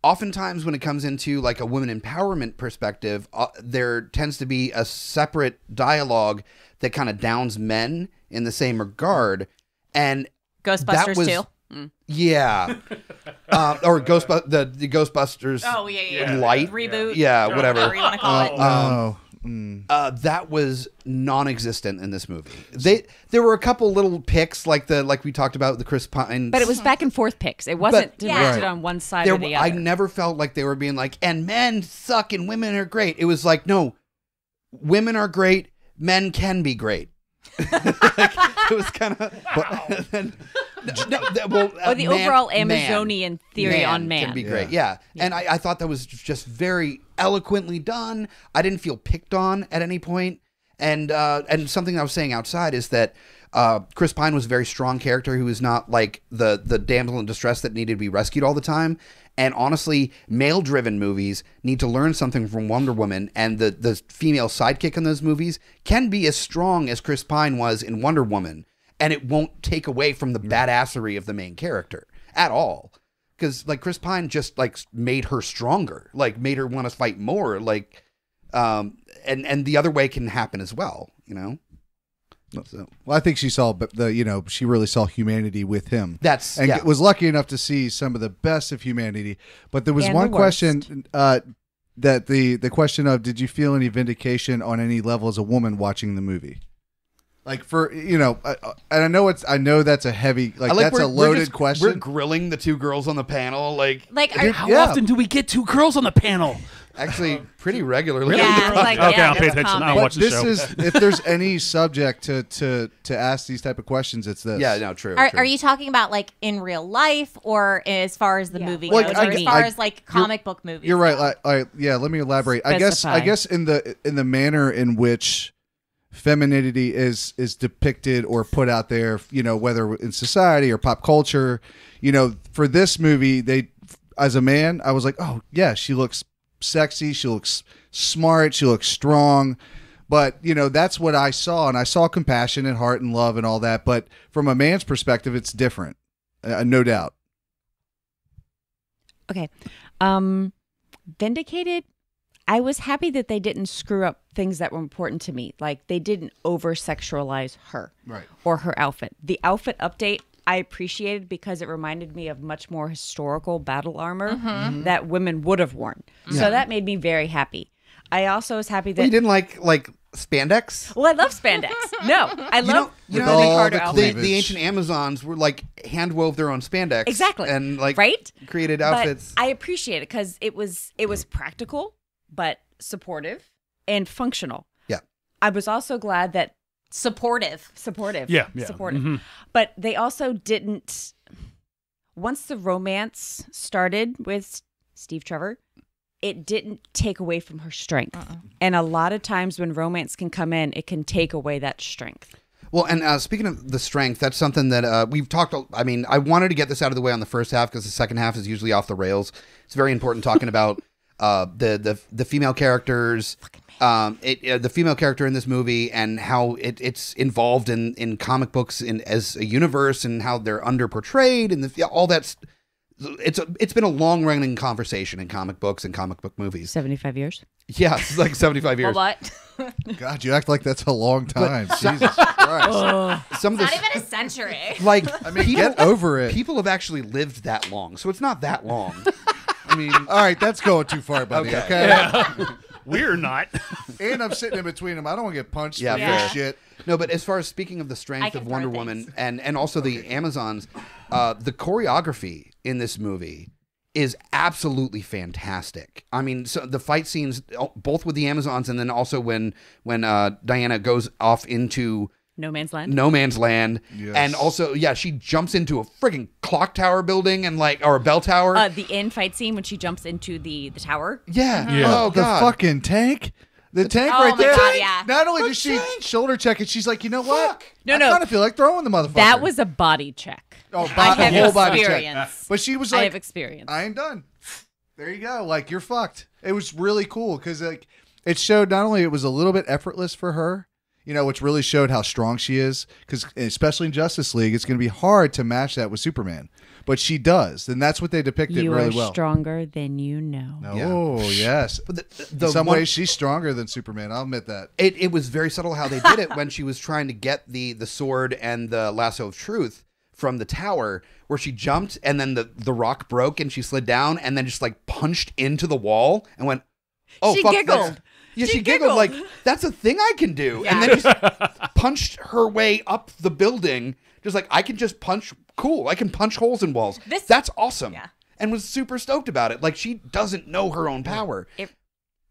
oftentimes when it comes into like a women empowerment perspective, there tends to be a separate dialogue that kind of downs men in the same regard. And Ghostbusters was- 2. yeah, or the Ghostbusters. Oh, yeah. Light Reboot. Yeah, whatever. Whatever you want to call it. That was non-existent in this movie. There were a couple little picks like we talked about the Chris Pine, But it was back and forth picks. It wasn't directed Right. on one side or the other. I never felt like they were being like, and men suck and women are great. It was like, no, women are great, men can be great. It was kind of the overall Amazonian theory on man. can be great. Yeah. And I thought that was just very eloquently done. I didn't feel picked on at any point. And something I was saying outside is that Chris Pine was a very strong character who was not like the damsel in distress that needed to be rescued all the time. And honestly, male-driven movies need to learn something from Wonder Woman, and the female sidekick in those movies can be as strong as Chris Pine was in Wonder Woman, and it won't take away from the badassery of the main character at all. Because like Chris Pine just like made her stronger, like made her want to fight more, like, and the other way can happen as well, you know. So Well, I think she saw she really saw humanity with him. that's Was lucky enough to see some of the best of humanity. But there was And one the question that the question of, did you feel any vindication on any level as a woman watching the movie? Like for and I know that's a heavy that's a loaded question. We're grilling the two girls on the panel, like How Yeah. often do we get two girls on the panel? actually pretty regularly. Yeah, it's like, Okay, yeah, I'll pay that's attention. common. I'll But watch the this show. is if there's any subject to ask these type of questions, it's this. Yeah, no, true. Are you talking about like in real life or as far as the movie Like, goes, I or as get- far I- as like comic book movies? You're right. go? Let me elaborate. I Specify. guess in the manner in which femininity is depicted or put out there, whether in society or pop culture, for this movie, as a man, I was like, oh yeah, she looks sexy, she looks smart, she looks strong. But that's what I saw, and I saw compassion and heart and love and all that. But from a man's perspective, it's different, no doubt. Okay. Vindicated. I was happy that they didn't screw up things that were important to me. Like they didn't over sexualize her or her outfit. The outfit update I appreciated because it reminded me of much more historical battle armor that women would have worn. So that made me very happy. I also was happy that You didn't like spandex? Well, I love spandex. No, I love You With know, all Carter the outfit. the ancient Amazons were hand wove their own spandex, Exactly. and right? created But outfits. I appreciate it because it was practical but supportive and functional. Yeah. I was also glad that Supportive. Yeah. supportive. But they also didn't. Once the romance started with Steve Trevor, it didn't take away from her strength. And a lot of times when romance can come in, it can take away that strength. Well, and speaking of the strength, that's something that we've talked. I mean, I wanted to get this out of the way on the first half because the second half is usually off the rails. It's very important talking about the female characters, the female character in this movie, and how it's involved in comic books as a universe, and how they're underportrayed, and all that's. It's been a long running conversation in comic books and comic book movies. 75 years. Yeah, it's like 75 years. What? God, you act like that's a long time. Jesus Christ. Some of Not this, even a century. like, I mean, get over it. people have actually lived that long, so it's not that long. I mean, All right, that's going too far, buddy. Okay. Okay. We're not. And I'm sitting in between them. I don't want to get punched Yeah, for fair. this shit. no, but as far as speaking of the I strength can of Wonder throw Woman things. and also the Amazons, the choreography in this movie is absolutely fantastic. I mean, so the fight scenes, both with the Amazons and then also when Diana goes off into No Man's Land. No Man's Land, Yes. and also she jumps into a freaking clock tower building and or a bell tower. The end fight scene when she jumps into the tower. Yeah. Yeah. Oh The god. fucking tank. The tank Oh right my there. God, yeah. Not only does she shoulder check it, she's like, you know what? No, I no. kind of feel like throwing the motherfucker. That was a body check. oh, I a have whole body check. experience. But she was I like, have experience. I ain't done. There you go. Like, you're fucked. It was really cool because it showed not only it was a little bit effortless for her, which really showed how strong she is, because especially in Justice League, it's going to be hard to match that with Superman. But she does, and that's what they depicted You really are well. stronger than you know. Oh, yes. But In some ways, she's stronger than Superman. I'll admit that. It was very subtle how they did it when she was trying to get the sword and the lasso of truth from the tower, where she jumped and then the rock broke and she slid down and then just punched into the wall and went, oh, She fuck, giggled. that's- Yeah, She she giggled like, giggled. that's a thing I can do. And then just punched her way up the building. Just like, I can just punch, cool, I can punch holes in walls. That's awesome. Yeah. And was super stoked about it. Like, she doesn't know her own power,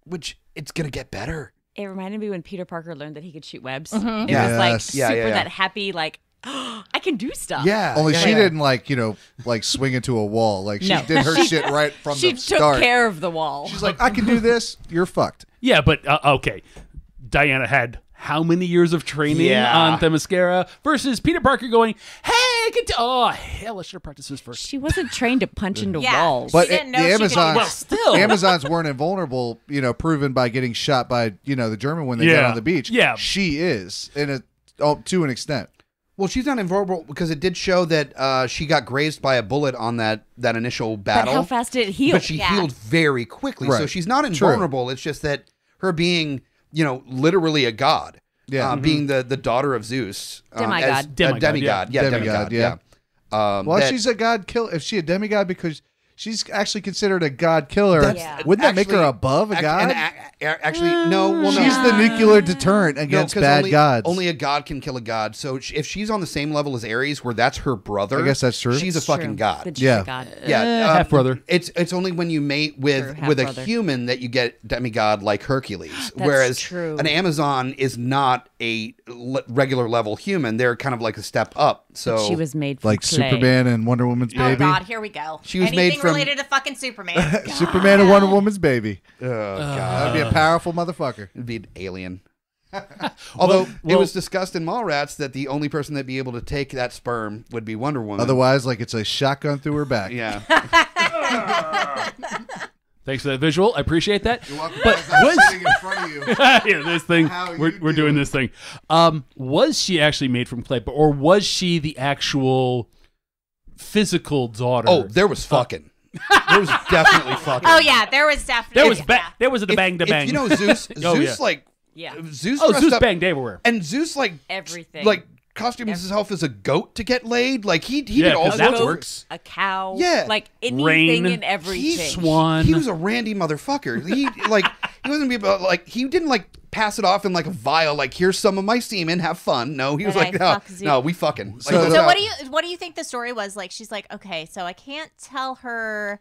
which it's going to get better. It reminded me when Peter Parker learned that he could shoot webs. It Yeah. was like Yes. Yeah, super yeah, yeah. that happy, like, I can do stuff. Yeah. Only yeah, she yeah. didn't swing into a wall. Like, she No. did her shit right from She the took start. care of the wall. She's like, I can do this. You're fucked. Yeah, but okay. Diana had how many years of training Yeah. on Themyscira versus Peter Parker going, hey, I can oh, hell, I should have practiced this first. She wasn't trained to punch into Yeah. walls. But didn't know the she could- Amazons, Well, still. Amazons weren't invulnerable, proven by getting shot by, the German when they got Yeah. on the beach. Yeah. She is, to an extent. Well, she's not invulnerable because it did show that she got grazed by a bullet on that initial But battle. how fast did it heal? But she Yeah. healed very quickly. So Right. she's not True. invulnerable. It's just that her being, literally a god being the daughter of Zeus. Demigod. Demigod. Yeah. Well, she's a god killer. If she a demigod because she's actually considered a god killer, wouldn't that make her above a god? Actually, no. Well, she's the nuclear deterrent against bad gods. Only a god can kill a god. So if she's on the same level as Ares, where that's her brother, I guess that's true. She's a fucking god. But she's a god. Half brother. It's only when you mate with a human that you get demigod like Hercules. Whereas true. an Amazon is not a regular level human. They're kind of like a step up. So But she was made from like clay. Superman and Wonder Woman's Oh baby. God, here we go. She was Anything made from- related to fucking Superman. Superman and Wonder Woman's baby. oh god, That'd be a powerful motherfucker. it'd be an alien. Although it well- was discussed in Mallrats that the only person that'd be able to take that sperm would be Wonder Woman. Otherwise, like it's a shotgun through her back. yeah. Thanks for that visual. I appreciate that. You're welcome. But I'm was sitting in front of you. yeah, this thing How we're you doing do. this thing. Was she actually made from clay, or was she the actual physical daughter? Oh, there was fucking. There was definitely fucking. Oh yeah, there was definitely. there was yeah. there was a bang to If bang. you know Zeus, Oh, Zeus yeah. like Yeah. Zeus. oh, dressed Zeus up, banged everywhere. and Zeus like Everything. like costumed himself as a goat to get laid. Like he Yeah, did all 'cause sorts that of works. A cow. Yeah. Like anything Rain. and everything. Swan. He was a randy motherfucker. He like he wasn't be about like he didn't like pass it off in like a vial. Like here's some of my semen, have fun. No, he was But like I no, fuck Zeus. no, we fucking. Like, So- So what do you think the story was like? She's like, okay, so I can't tell her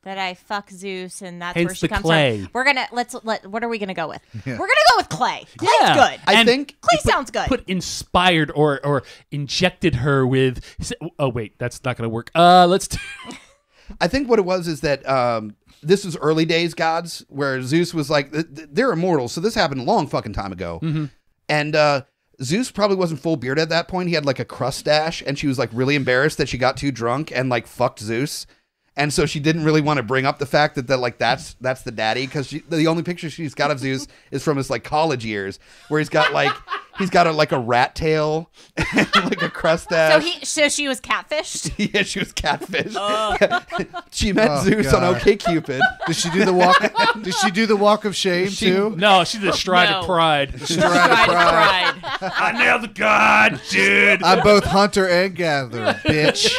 that I fuck Zeus, and that's Hence where she the comes clay. from. We're gonna what are we gonna go with? Yeah. We're gonna go with clay. Clay's Yeah. good. I And think Clay sounds good. Put inspired or injected her with. Oh wait, that's not gonna work. Let's. I think what it was is that this was early days gods where Zeus was like they're immortal. So this happened a long fucking time ago, and Zeus probably wasn't full beard at that point. He had like a crust stash, and she was like really embarrassed that she got too drunk and like fucked Zeus. And so she didn't really want to bring up the fact that like that's the daddy, because the only picture she's got of Zeus is from his like college years, where he's got a rat tail and like a crust stash. So she was catfished. Yeah, she was catfished. She met Zeus God. on OkCupid. Did she do the walk? Did she do the walk of shame too? No, she's a stride No. of pride. Pride. I nailed the god, dude. I'm both hunter and gatherer, bitch.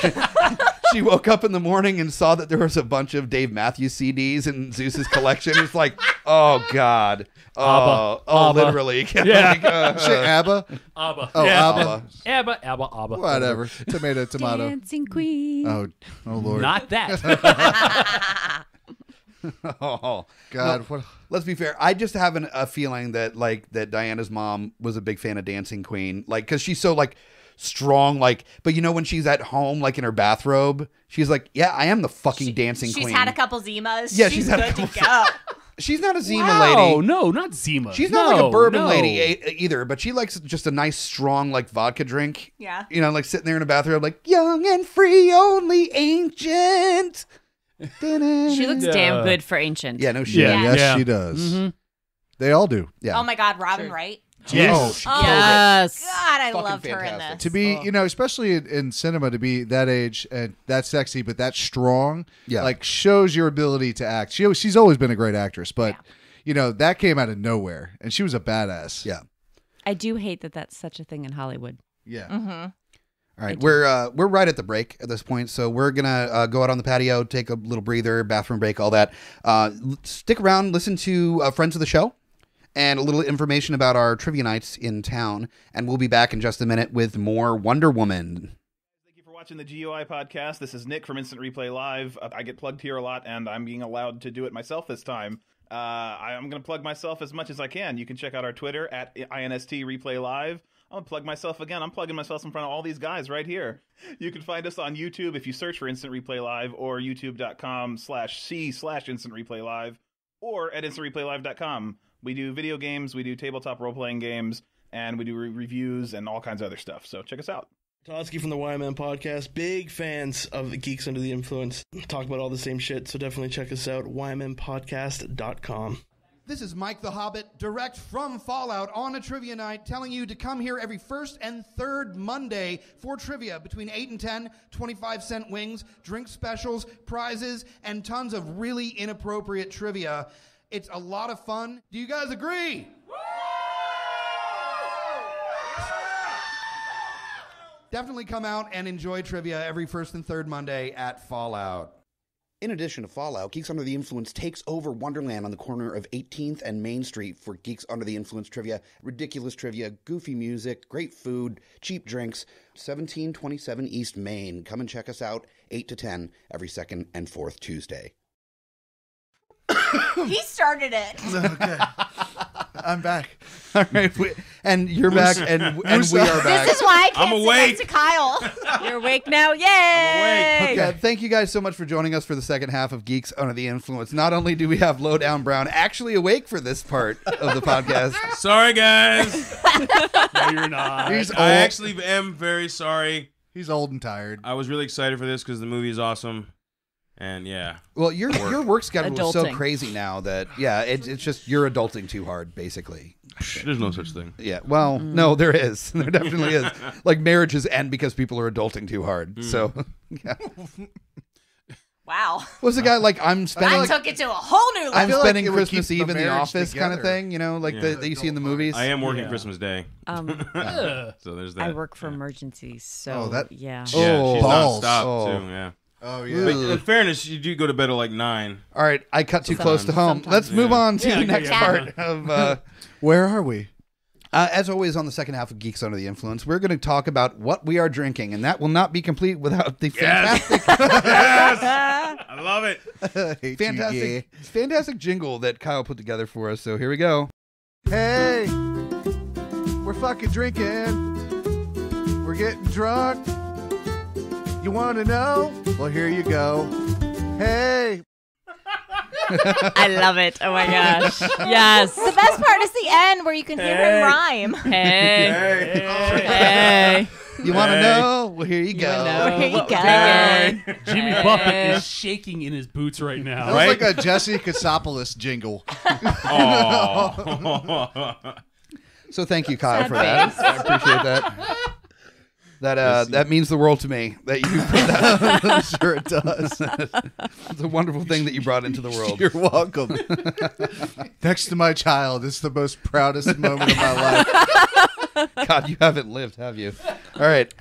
She woke up in the morning and saw that there was a bunch of Dave Matthews CDs in Zeus's collection. It's like, oh God, Abba. literally, Yeah. Like, Shit, ABBA. Abba. Oh, yeah. ABBA. Abba. Whatever. Tomato. Dancing queen. Oh Lord. Not that. oh. God. What? Let's be fair. I just have a feeling that that Diana's mom was a big fan of Dancing Queen, like because she's so like strong, like. But you know when she's at home, like in her bathrobe, she's like, "Yeah, I am the fucking Dancing Queen." She's had a couple Zimas. Yeah, she's had a good to couple- go. She's not a Zima Wow, lady. no, not Zima. She's not like a bourbon no. lady either, but she likes just a nice, strong, like vodka drink. Yeah. You know, like sitting there in a bathrobe, like young and free, only ancient. She looks Yeah. damn good for ancient. Yeah, no shit. Yeah. Yes, she does. They all do. Yeah. Oh my God, Robin Wright. Yes. Oh Yes. God, I Fucking loved her in fantastic. this. To be, especially in cinema, to be that age and that sexy, but that strong, Yeah. like shows your ability to act. She's always been a great actress, but that came out of nowhere, and she was a badass. Yeah. I do hate that that's such a thing in Hollywood. Yeah. All right, we're right at the break at this point, so we're gonna go out on the patio, take a little breather, bathroom break, all that. Stick around, listen to friends of the show, and a little information about our trivia nights in town, and we'll be back in just a minute with more Wonder Woman. Thank you for watching the GUI podcast. This is Nick from Instant Replay Live. I get plugged here a lot, and I'm being allowed to do it myself this time. I'm going to plug myself as much as I can. You can check out our Twitter at INST Replay Live. I'm going to plug myself again. I'm plugging myself in front of all these guys right here. You can find us on YouTube if you search for Instant Replay Live, or youtube.com/c/Instant Replay Live, or at InstantReplayLive.com. We do video games, we do tabletop role-playing games, and we do reviews and all kinds of other stuff. So check us out. Toski from the YMN podcast. Big fans of Geeks Under the Influence. Talk about all the same shit, so definitely check us out. YMNpodcast.com. This is Mike the Hobbit, direct from Fallout on a trivia night, telling you to come here every first and third Monday for trivia between 8 and 10, 25-cent wings, drink specials, prizes, and tons of really inappropriate trivia. It's a lot of fun. Do you guys agree? Definitely come out and enjoy trivia every first and third Monday at Fallout. In addition to Fallout, Geeks Under the Influence takes over Wonderland on the corner of 18th and Main Street for Geeks Under the Influence trivia, ridiculous trivia, goofy music, great food, cheap drinks. 1727 East Main. Come and check us out 8 to 10 every second and fourth Tuesday. He started it. Okay. I'm back. All right, and you're back, and we are back. This is why I can't I'm sit awake. next to Kyle. You're awake now. Yay! Okay, thank you guys so much for joining us for the second half of Geeks Under the Influence. Not only do we have Lowdown Brown actually awake for this part of the podcast. Sorry, guys. No, you're not. He's old. I actually am very sorry. He's old and tired. I was really excited for this because the movie is awesome. And yeah. Well, your work schedule is so Adulting. crazy now that, yeah, it's just you're adulting too hard, basically. There's no such thing. Yeah, well, no, there is. There definitely is. Like, marriages end because people are adulting too hard. So, yeah. Wow. What's the guy like, I'm I spending... took it to a whole new level. I'm feel like spending it would Christmas keep Eve the in the marriage office kind of together. thing, you know, like Yeah. that you see in the movies. I am working Yeah. Christmas Day. Ugh. So there's I that. work for emergencies, so Oh, that- yeah. Yeah, Oh, she's balls. not Oh. stopped too, yeah. Oh, Ugh. But in fairness, you do go to bed at like 9. All right, I cut too close to home. Sometimes. Let's move Yeah. on to Yeah, the yeah, next yeah. part of... Where are we? as always, on the second half of Geeks Under the Influence, we're going to talk about what we are drinking, and that will not be complete without the fantastic, Yes! I love it. Hate you, yeah. fantastic jingle that Kyle put together for us. So here we go. Hey, we're fucking drinking. We're getting drunk. You want to know? Well, here you go. Hey. I love it. Oh my gosh. Yes. The best part is the end where you can hear him rhyme. Hey. Hey. You want to know? Well, here you go. Here you What go. we're drinking. Jimmy Buffett is shaking in his boots right now. That was like a Jesse Katsopoulos jingle. Oh. So thank you, Kyle, for that. I appreciate that. That means the world to me that you put that. I'm sure it does. It's a wonderful thing that you brought into the world. You're welcome. Next to my child, it's the most proudest moment of my life. God, you haven't lived, have you? All right.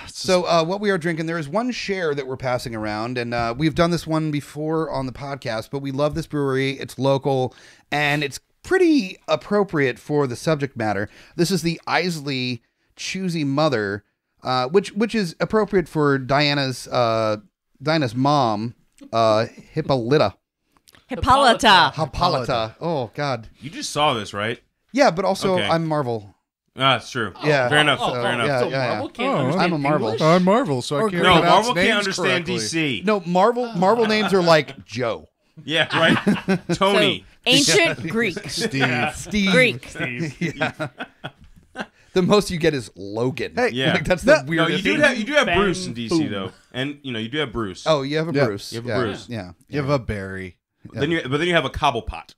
So what we are drinking, there is one share that we're passing around, and we've done this one before on the podcast, but we love this brewery. It's local, and it's pretty appropriate for the subject matter. This is the Isley Choosy Mother, which is appropriate for Diana's mom, Hippolyta. Hippolyta. Oh, God. You just saw this, right? Yeah, but also Okay. I'm Marvel. Ah, that's true. Yeah. Fair enough. Oh, fair enough. yeah, So yeah, Marvel yeah. can't Oh, understand I'm a Marvel. English? I'm Marvel, so I can't No, pronounce Marvel names can't understand correctly. DC. No, Marvel names are like Joe. Yeah, right? Tony. Ancient Greek. Steve. Greek. Steve. Yeah. The most you get is Logan. Hey, Yeah. Like, that's the No, weirdest. you do have Bang, Bruce in DC, boom. though. And, you do have Bruce. Oh, you have a Yeah. Bruce. You have a yeah. Bruce. Yeah. You have a berry. But then you have a Cobblepot.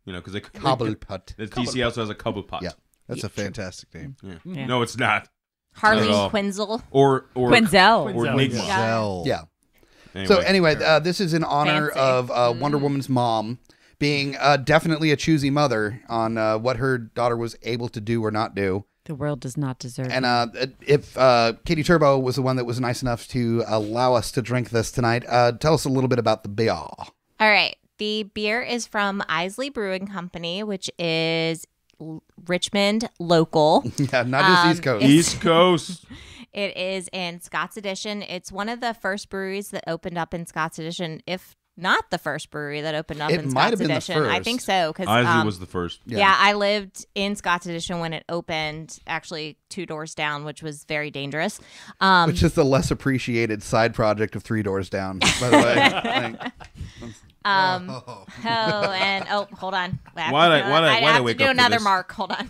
Because Cobblepot. DC also has a Cobblepot. Yeah. That's a fantastic name. Yeah. Yeah. No, it's not. Harley Not at all. Quinzel. Or Quinzel. Or Quinzel, Enigma. yeah. Zell. Yeah. So anyway, this is in honor Fancy. of Wonder Woman's mom being definitely a choosy mother on what her daughter was able to do or not do. The world does not deserve And it. if Katie Turbo was the one that was nice enough to allow us to drink this tonight, tell us a little bit about the beer. All right. The beer is from Isley Brewing Company, which is Richmond local. Yeah, not just East Coast. East Coast. It is in Scott's Addition. It's one of the first breweries that opened up in Scott's Addition, if not the first brewery that opened up It in might have Scott's been the Addition. I think first. so. Because Isley was the first. yeah, I lived in Scott's Addition when it opened, actually 2 doors down, which was very dangerous. Which is the less appreciated side project of 3 Doors Down, by the way. Hold on. Why'd I have wake to do up for another this? mark. Hold on.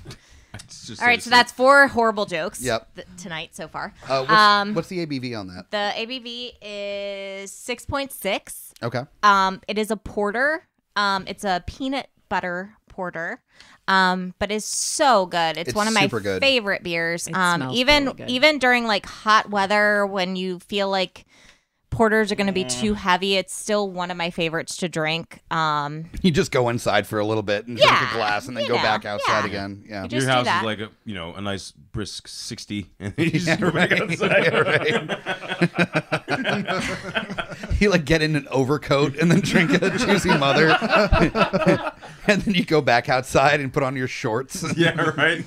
It's just All right, so that's 4 horrible jokes Yep. tonight so far. What's the ABV on that? The ABV is 6.6. Okay. It is a porter. It's a peanut butter porter. But it's so good. It's one of my super good. favorite beers. It smells Even really good. even during like hot weather when you feel like porters are going to be too heavy. It's still one of my favorites to drink. You just go inside for a little bit and drink a glass and then go back outside again. Yeah. You just Your house do is that. like a nice brisk 60, and you just go back outside. You like get in an overcoat and then drink a Juicy Mother, and then you go back outside and put on your shorts. Yeah, right.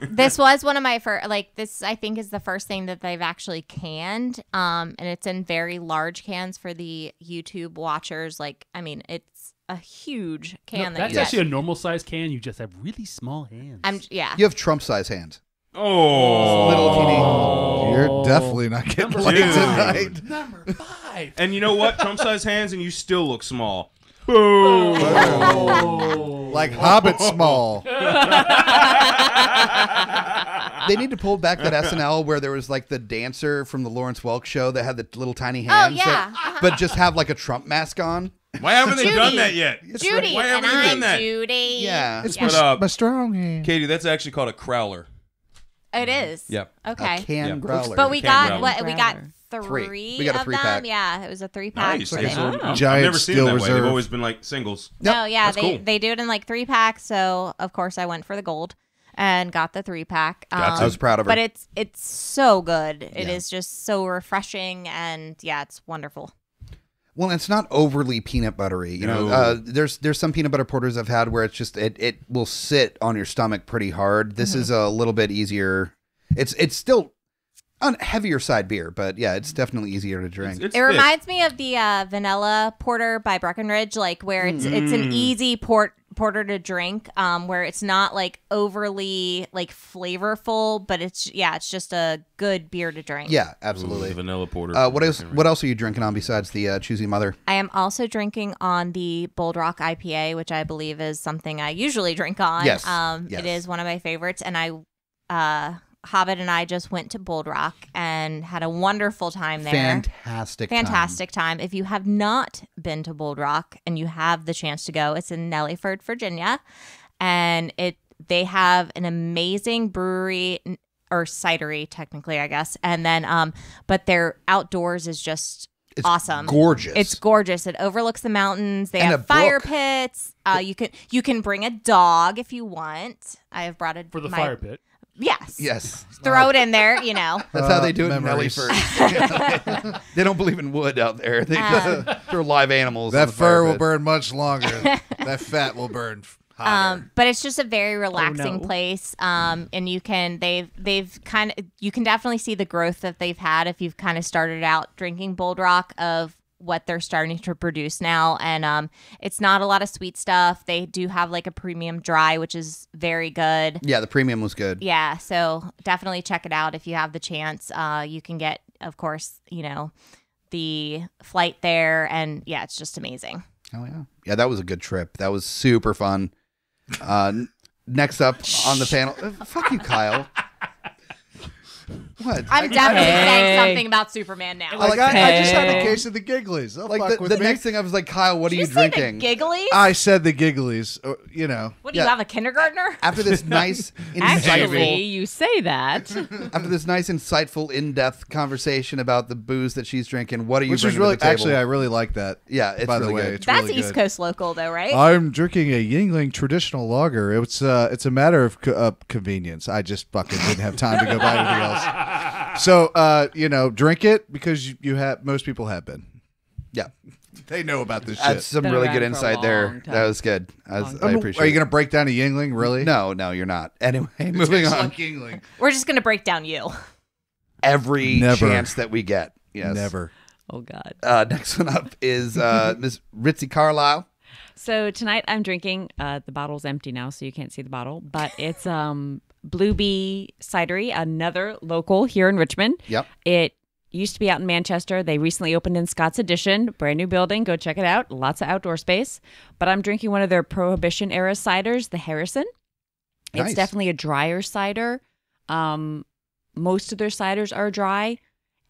This was one of my first, like this I think is the first thing that they've actually canned, and it's in very large cans for the YouTube watchers. Like, I mean, it's a huge can. That's actually a normal size can. You just have really small hands. You have Trump size hands. Oh, Little teeny. You're definitely not getting laid tonight. Number 5. And you know what? Trump size hands, and you still look small. Like Hobbit small. They need to pull back that SNL where there was like the dancer from the Lawrence Welk show that had the little tiny hands. yeah. But just have like a Trump mask on. Why haven't they Judy. done that yet? Judy, Why and haven't they done I'm that? Judy. Yeah. It's But, my strong hand. Katie, that's actually called a crowler. It is. Yep. Okay. A can Yeah. growler. But we Can got growler. what we got Three. three. We got a of 3-pack. them. Yeah, it was a 3-pack. Nice. for It's them. I've Giant never seen Steel them that way. Reserve. They've always been like singles. No, yeah, That's cool. they do it in like 3-packs. So of course I went for the gold and got the 3-pack. Gotcha. I was proud of her. But it's so good. It is just so refreshing, and yeah, it's wonderful. Well, it's not overly peanut buttery. You know, there's some peanut butter porters I've had where it's just it will sit on your stomach pretty hard. This is a little bit easier. It's still on heavier side beer, but yeah, it's definitely easier to drink. It's It reminds me of the vanilla porter by Breckenridge, like where it's an easy porter to drink, where it's not like overly like flavorful, but it's just a good beer to drink. Yeah, absolutely. Vanilla porter. What else are you drinking on besides the Choosy Mother? I am also drinking on the Bold Rock IPA, which I believe is something I usually drink on. Yes. It is one of my favorites, and Hobbit and I just went to Bold Rock and had a wonderful time there. Fantastic time. If you have not been to Bold Rock and you have the chance to go, it's in Nellyford, Virginia, and they have an amazing brewery or cidery, technically, I guess, and then but their outdoors is just awesome. Gorgeous. It's gorgeous. It overlooks the mountains. They And have a fire brook. pits. You can bring a dog if you want. I have brought For the fire pit. Yes. Throw it in there, you know. That's how they do it memories. in Nellyford. They don't believe in wood out there. They just throw live animals. on That the fur fire will pit. burn much longer. That fat will burn hotter. But it's just a very relaxing no. place. And you can you can definitely see the growth that they've had if you've kind of started out drinking Bold Rock of what they're starting to produce now. And it's not a lot of sweet stuff. They do have like a premium dry, which is very good. Yeah, the premium was good. Yeah, so definitely check it out if you have the chance. You can get, of course, the flight there, and yeah, it's just amazing. Oh yeah, yeah. That was a good trip. That was super fun. Next up on the panel, fuck you, Kyle. What? I'm definitely saying something about Superman now. I just had a case of the gigglies. Don't Like fuck the with me. next thing, I was like, Kyle, what are Did you you say drinking? the gigglies? I said the gigglies. You know. What do you have, a kindergartner? After this nice, Actually, insightful, you say that. insightful, in-depth conversation about the booze that she's drinking, what are you Which was bringing really to the table? actually I really like that. Yeah, it's by the really way, good. it's That's really East good. Coast local, though, right? I'm drinking a Yingling traditional lager. It's a matter of convenience. I just fucking didn't have time to go buy anything else. So drink it because you have most people have been. Yeah, They know about this that's shit. some Been really around good for a insight there. long time. That was good. I appreciate Are you it. going to break down a Yingling? Really? No, you're not. Anyway, moving It's on. like Yingling. We're just going to break down you. Every Never. chance that we get. Yes. Never. Oh, God. Next one up is Miss Ritzy Carlyle. So tonight I'm drinking, the bottle's empty now, so you can't see the bottle, but it's Blue Bee Cidery, another local here in Richmond. Yep. It used to be out in Manchester. They recently opened in Scott's Addition, brand new building. Go check it out. Lots of outdoor space. But I'm drinking one of their Prohibition era ciders, the Harrison. Nice. It's definitely a drier cider. Most of their ciders are dry.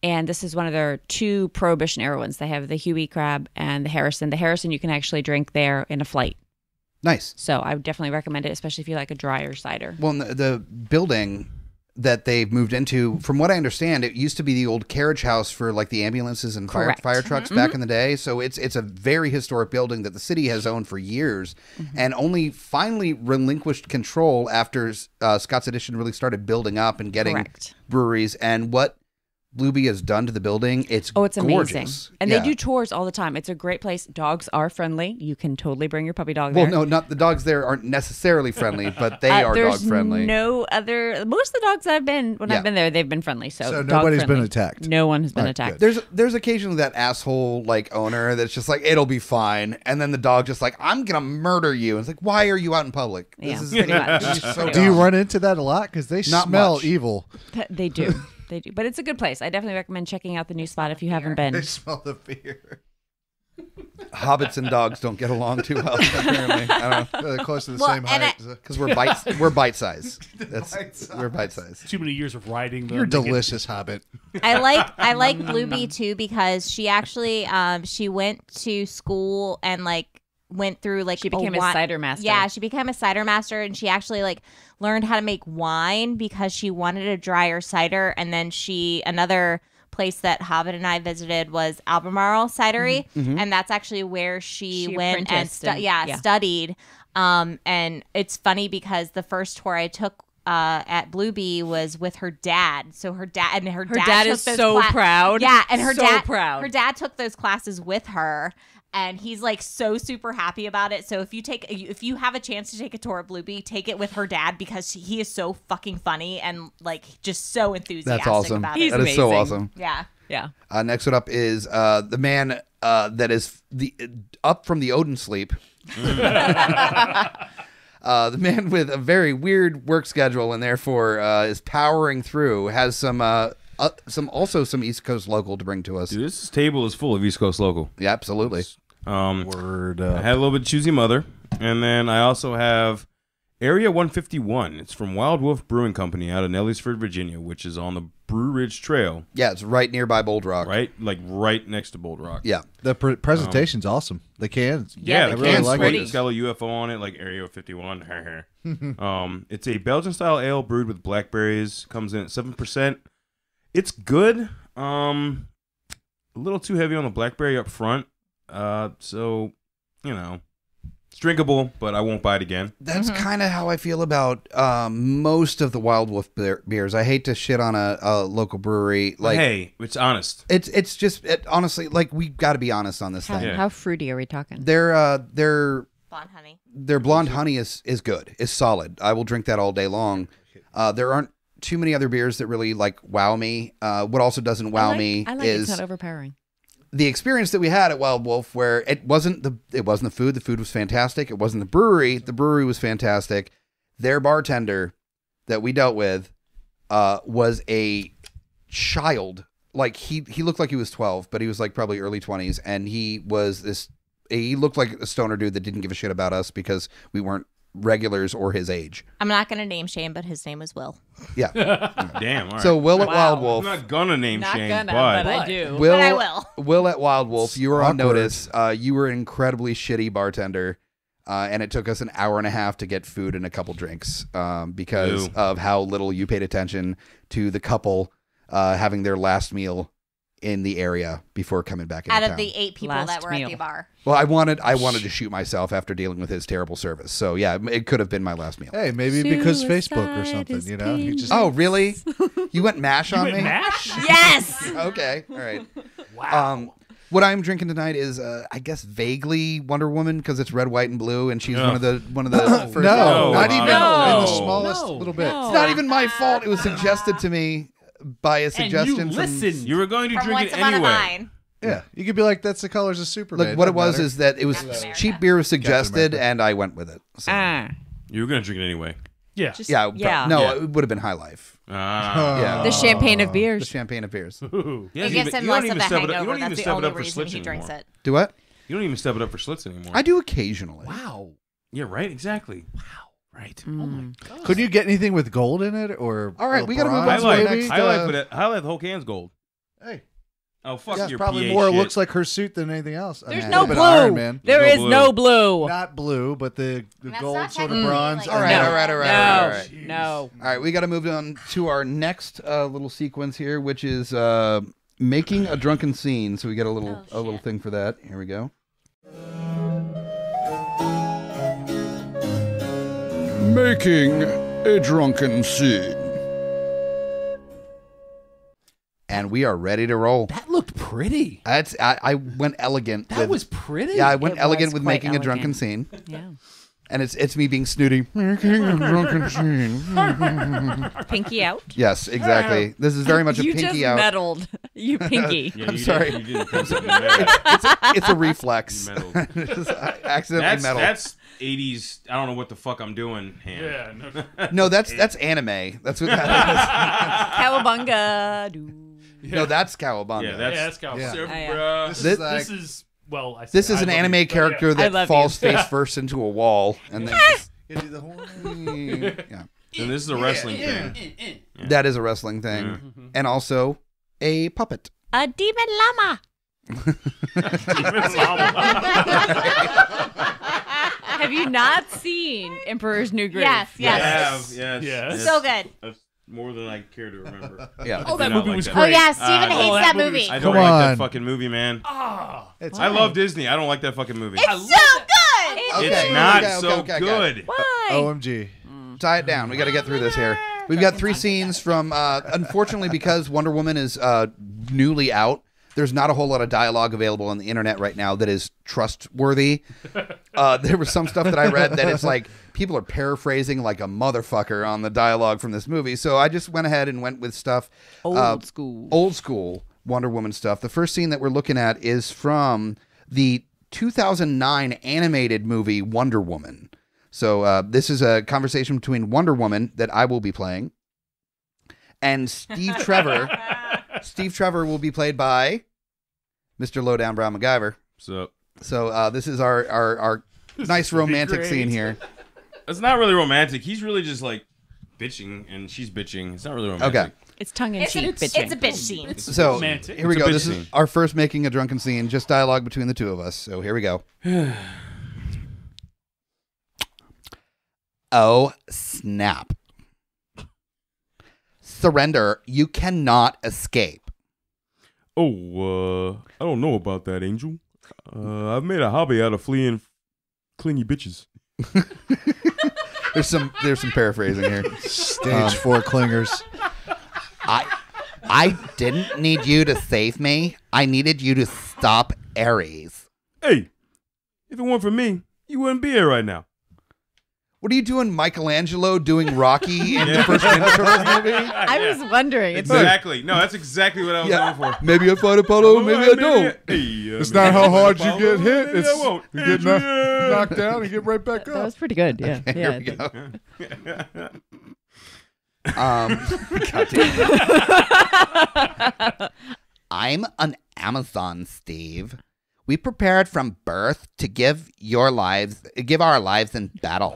And this is one of their 2 Prohibition era ones. They have the Huey Crab and the Harrison. The Harrison you can actually drink there in a flight. Nice. So I would definitely recommend it, especially if you like a drier cider. Well, the building that they've moved into. From what I understand, it used to be the old carriage house for like the ambulances and fire trucks back in the day. So it's a very historic building that the city has owned for years and only finally relinquished control after Scott's Addition really started building up and getting breweries. And what Bluebee has done to the building, it's gorgeous. Amazing. And they do tours all the time. It's a great place. Dogs are friendly. You can totally bring your puppy dog there. Well, no, not the dogs there aren't necessarily friendly, but they are dog friendly. No other. Most of the dogs I've been I've been there, they've been friendly. So nobody's been attacked. No one has been attacked. There's occasionally that asshole like owner that's just like, it'll be fine, and then the dog just like, I'm gonna murder you. And it's like, why are you out in public? This is so do you run into that a lot? Because they Not smell much. evil. They do. They do, but it's a good place. I definitely recommend checking out the new spot if you haven't been. They smell the beer. Hobbits and dogs don't get along too well. Apparently, I don't know. They're close to the same height. Because we're bite size. We're bite size. Too many years of riding. You're delicious, Hobbit. I like Bluebee too because she actually she went to school and like went through like she became a cider master. Yeah, she became a cider master, and she actually like learned how to make wine because she wanted a drier cider. And then another place that Hobbit and I visited was Albemarle Cidery, and that's actually where she went and studied. And it's funny because the first tour I took at Bluebee was with her dad. So her dad is so proud. Yeah, and her proud. Her dad took those classes with her. And he's like so super happy about it. So if you have a chance to take a tour of Bluebee, take it with her dad because he is so fucking funny and like just so enthusiastic. That's awesome. About it. He's That is so awesome. Yeah. Yeah. Next one up is the man that is up from the Odin sleep. The man with a very weird work schedule and therefore is powering through. Has some East Coast local to bring to us. Dude, this table is full of East Coast local. Yeah, absolutely. Word I up. had a little bit of Choosy Mother, and then I also have Area 151. It's from Wild Wolf Brewing Company out of Nelliesford, Virginia, which is on the Brew Ridge Trail. Yeah, it's right nearby Bold Rock. Right? Like right next to Bold Rock. Yeah. The presentation's awesome. The cans. Yeah, the the can's can's like sweet. it. It's got a little UFO on it, like Area 51. It's a Belgian-style ale brewed with blackberries. Comes in at 7%. It's good. A little too heavy on the blackberry up front. So, you know, it's drinkable, but I won't buy it again. That's kind of how I feel about most of the Wild Wolf beers. I hate to shit on a local brewery. Like, hey, it's honest. It's just honestly, like, we got to be be honest thing. Yeah. How fruity are we talking? Their Blonde honey. their blonde honey is good. Is solid. I will drink that all day long. There aren't too many other beers that really like wow me. What also doesn't wow me I like is it's not overpowering. the experience that we had at Wild Wolf, where it wasn't the food. The food was fantastic. It wasn't the brewery. The brewery was fantastic. Their bartender that we dealt with was a child. Like he looked like he was 12, but he was like probably early 20s, and he looked like a stoner dude that didn't give a shit about us because we weren't regulars or his age. I'm not going to name Shane, but his name was Will. Yeah. Damn. All right. So Will at Wild I'm Wolf. not gonna name Not Shane, gonna, but I do. Will, But I will. Will at Wild Wolf, you were on Awkward. notice. You were an incredibly shitty bartender, and it took us an hour and a half to get food and a couple drinks because Ew. of how little you paid attention to the couple having their last meal in the area before coming back into Out town. of the 8 people Last that were meal. at the bar. Well, I wanted to shoot myself after dealing with his terrible service. So yeah, it could have been my last meal. Hey, maybe because Suicide Facebook or something, is you know? You just, Oh, really? You went mash on me? Mash? Yes! Okay, all right. Wow. What I'm drinking tonight is, I guess, vaguely Wonder Woman because it's red, white, and blue, and she's one of the first. no, No, not even in no, the smallest no, little bit. no. It's not even my fault. It was suggested to me by a And suggestion you from. listened. you were going to From drink Once it Upon a anyway. Vine. Yeah, you could be like, that's the colors of Superman. Look, what it Doesn't was matter. is that it was Captain America. cheap beer was suggested, America. and I went with it. So, You were going to drink it anyway. Yeah. Just, yeah, yeah. no, Yeah. it would have been High Life. Yeah. The champagne of The beers. champagne of beers. Ooh. Yeah, It you gives don't him less even of a step it up- you hangover. don't even That's the step it only up for reason Schlitz he drinks anymore. it. Do what? You don't even step it up for Schlitz anymore. I do occasionally. Wow. Yeah, right? Exactly. Right. Mm. Oh my god. Couldn't you get anything with gold in it? Or All right, we gotta move on bronze, to our maybe? next- Highlight, but highlight the whole can's gold. Hey, Oh, fuck Yeah, your probably PA more shit. looks like her suit than anything else. There's a no little bit blue. of Iron Man. There There's is no no blue. Not blue, but the That's gold not sort of technically, bronze. like- All right, No. all right, all right, No. all right, all right. No. All right, we got to move on to our next little sequence here, which is making a drunken scene. So we got a little thing for that. Here we go. Making a drunken scene. And we are ready to roll. That looked pretty. I went elegant. That with, was pretty. Yeah, I went It elegant was with quite making a drunken elegant. scene. Yeah. And it's me being snooty. Making a drunken scene. Pinky out. Yes, exactly. This is very much a You pinky just out. meddled. You pinky. Yeah, I'm you sorry. Did, you didn't come something metal. It's a reflex. You meddled. I accidentally metal. That's 80s. I don't know what the fuck I'm doing. Hand. Yeah. No, that's anime. That's what that Cowabunga. Doo. is. No, that's Cowabunga. Yeah, that's Cowboy. Yeah. yeah. This This- is like, This is well. I This say is I an love anime you, but character yeah. I that love falls you. face first into a wall and then you do the whole yeah. And this is a wrestling thing. That is a wrestling thing. And also a puppet. A demon llama. Have you not seen Emperor's New Groove? Yes, I yes. have, yes. Yes. So good. That's more than I care to remember. Yeah. Oh, that do not movie like was that. Oh great. yeah, Steven no. hates Oh, that that movie movie. was I don't Come like on. that fucking movie, man. it's I love Disney. I don't like that fucking movie. It's so good. Okay, It's not okay, so okay. good. Why? OMG. Tie it down. We got to get through this here. We've got 3 scenes from, unfortunately, because Wonder Woman is newly out, there's not a whole lot of dialogue available on the internet right now that is trustworthy. There was some stuff that I read that it's like people are paraphrasing like a motherfucker on the dialogue from this movie. So I just went ahead and went with stuff. Old school. Old school Wonder Woman stuff. The first scene that we're looking at is from the 2009 animated movie Wonder Woman. So this is a conversation between Wonder Woman that I will be playing and Steve Trevor. Steve Trevor will be played by Mr. Lowdown Brown MacGyver. So So this is our nice romantic scene here. it's not really romantic. He's really just like bitching, and she's bitching. It's not really romantic. Okay. It's tongue in It's cheek. a bitch scene. So romantic. here we It's a go. bitch This is scene. our first making a drunken scene, just dialogue between the two of us. So here we go. Oh, snap. Surrender. You cannot escape. Oh, I don't know about that, Angel. I've made a hobby out of fleeing clingy bitches. There's some paraphrasing here. Stage 4 clingers. I didn't need you to save me. I needed you to stop Ares. Hey, if it weren't for me, you wouldn't be here right now. What are you doing, Michelangelo, doing Rocky in the first Ninja Turtles movie? I was wondering. It's Exactly. No, that's exactly what I was Yeah. going for. Maybe I fight Apollo, maybe I don't. It's not how hard you get hit. Maybe It's I won't. you get Adrian! knocked down and get right back that up. was pretty good. Yeah. Here we Yeah. go. God damn it. I'm an Amazon, Steve. We prepared from birth to give our lives in battle.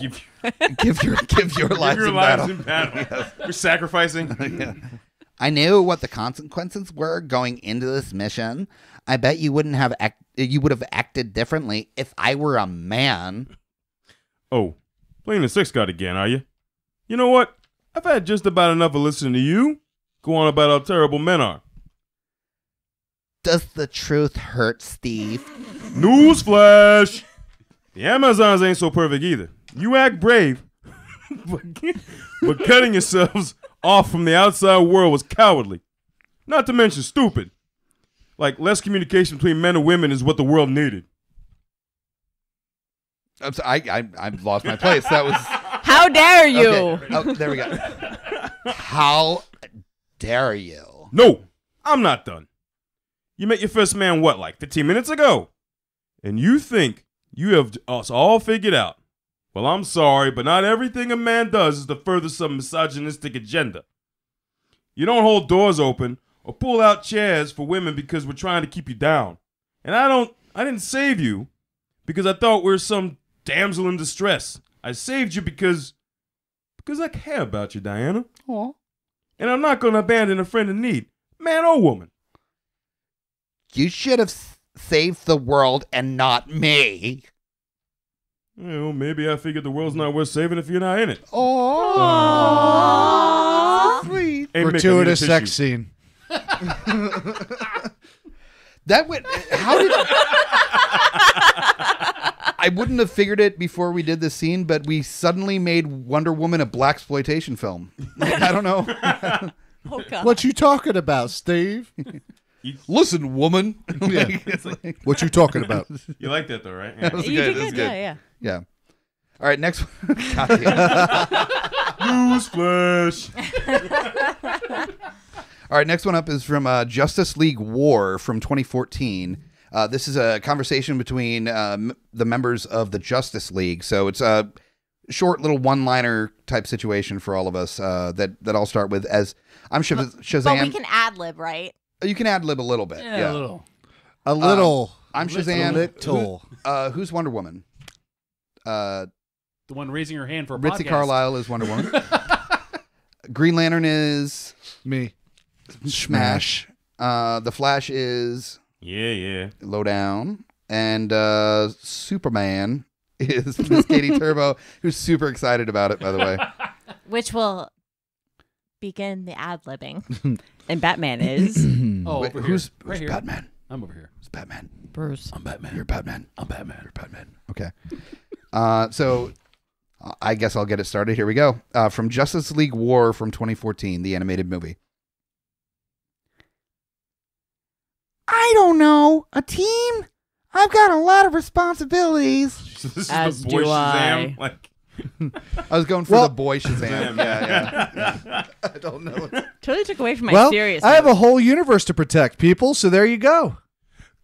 Give your lives Your in lives battle. in battle. We're sacrificing. I knew what the consequences were going into this mission. I bet you would have acted differently if I were a man. Oh, playing the sex god again, are you? You know what? I've had just about enough of listening to you go on about how terrible men are. Does the truth hurt, Steve? Newsflash! The Amazons ain't so perfect either. You act brave, but cutting yourselves off from the outside world was cowardly. Not to mention stupid. Like, less communication between men and women is what the world needed. I'm sorry, I lost my place. That was How dare you? okay. Oh, there we go. How dare you? No, I'm not done. You met your first man, what, like 15 minutes ago? And you think you have us all figured out. Well, I'm sorry, but not everything a man does is to further some misogynistic agenda. You don't hold doors open or pull out chairs for women because we're trying to keep you down. And I didn't save you because I thought we were some damsel in distress. I saved you because I care about you, Diana. Aw. And I'm not going to abandon a friend in need, man or woman. You should have saved the world and not me. Well, maybe I figured the world's not worth saving if you're not in it. Oh, sweet. Hey, Mick, I need a Gratuitous tissue. sex scene. That would. How did? I wouldn't have figured it before we did this scene, but we suddenly made Wonder Woman a blaxploitation film. Like, I don't know. Oh God. What you talking about, Steve? Listen, woman. Yeah. What you talking about? You like that though, right? That was You good. did That was good. good. Yeah. Yeah. All right, next one. God damn. Newsflash. All right, next one up is from Justice League War from 2014. This is a conversation between the members of the Justice League. So it's a short little one-liner type situation for all of us that I'll start with as I'm Shazam. But we can ad lib, right? You can ad-lib a little bit. Yeah, a little. A little. I'm Shazam. Little. Who's Wonder Woman? The one raising her hand for a Ritzy podcast. Carlyle is Wonder Woman. Green Lantern is Me. Smash. The Flash is Yeah. Lowdown. And Superman is Miss Katie Turbo, who's super excited about it, by the way. Which will begin the ad libbing. And Batman is Oh, Wait, over who's here. Right here. Batman? I'm over here. Who's Batman? Bruce. I'm Batman. You're Batman. I'm Batman. You're Batman. Okay. So I guess I'll get it started. Here we go. From Justice League War from 2014, the animated movie. I don't know. A team? I've got a lot of responsibilities. This is As the boy do Shazam. I. Like, I was going for the boy Shazam. Yeah. I don't know. Totally took away from my Well, seriousness. I have a whole universe to protect, people. So there you go.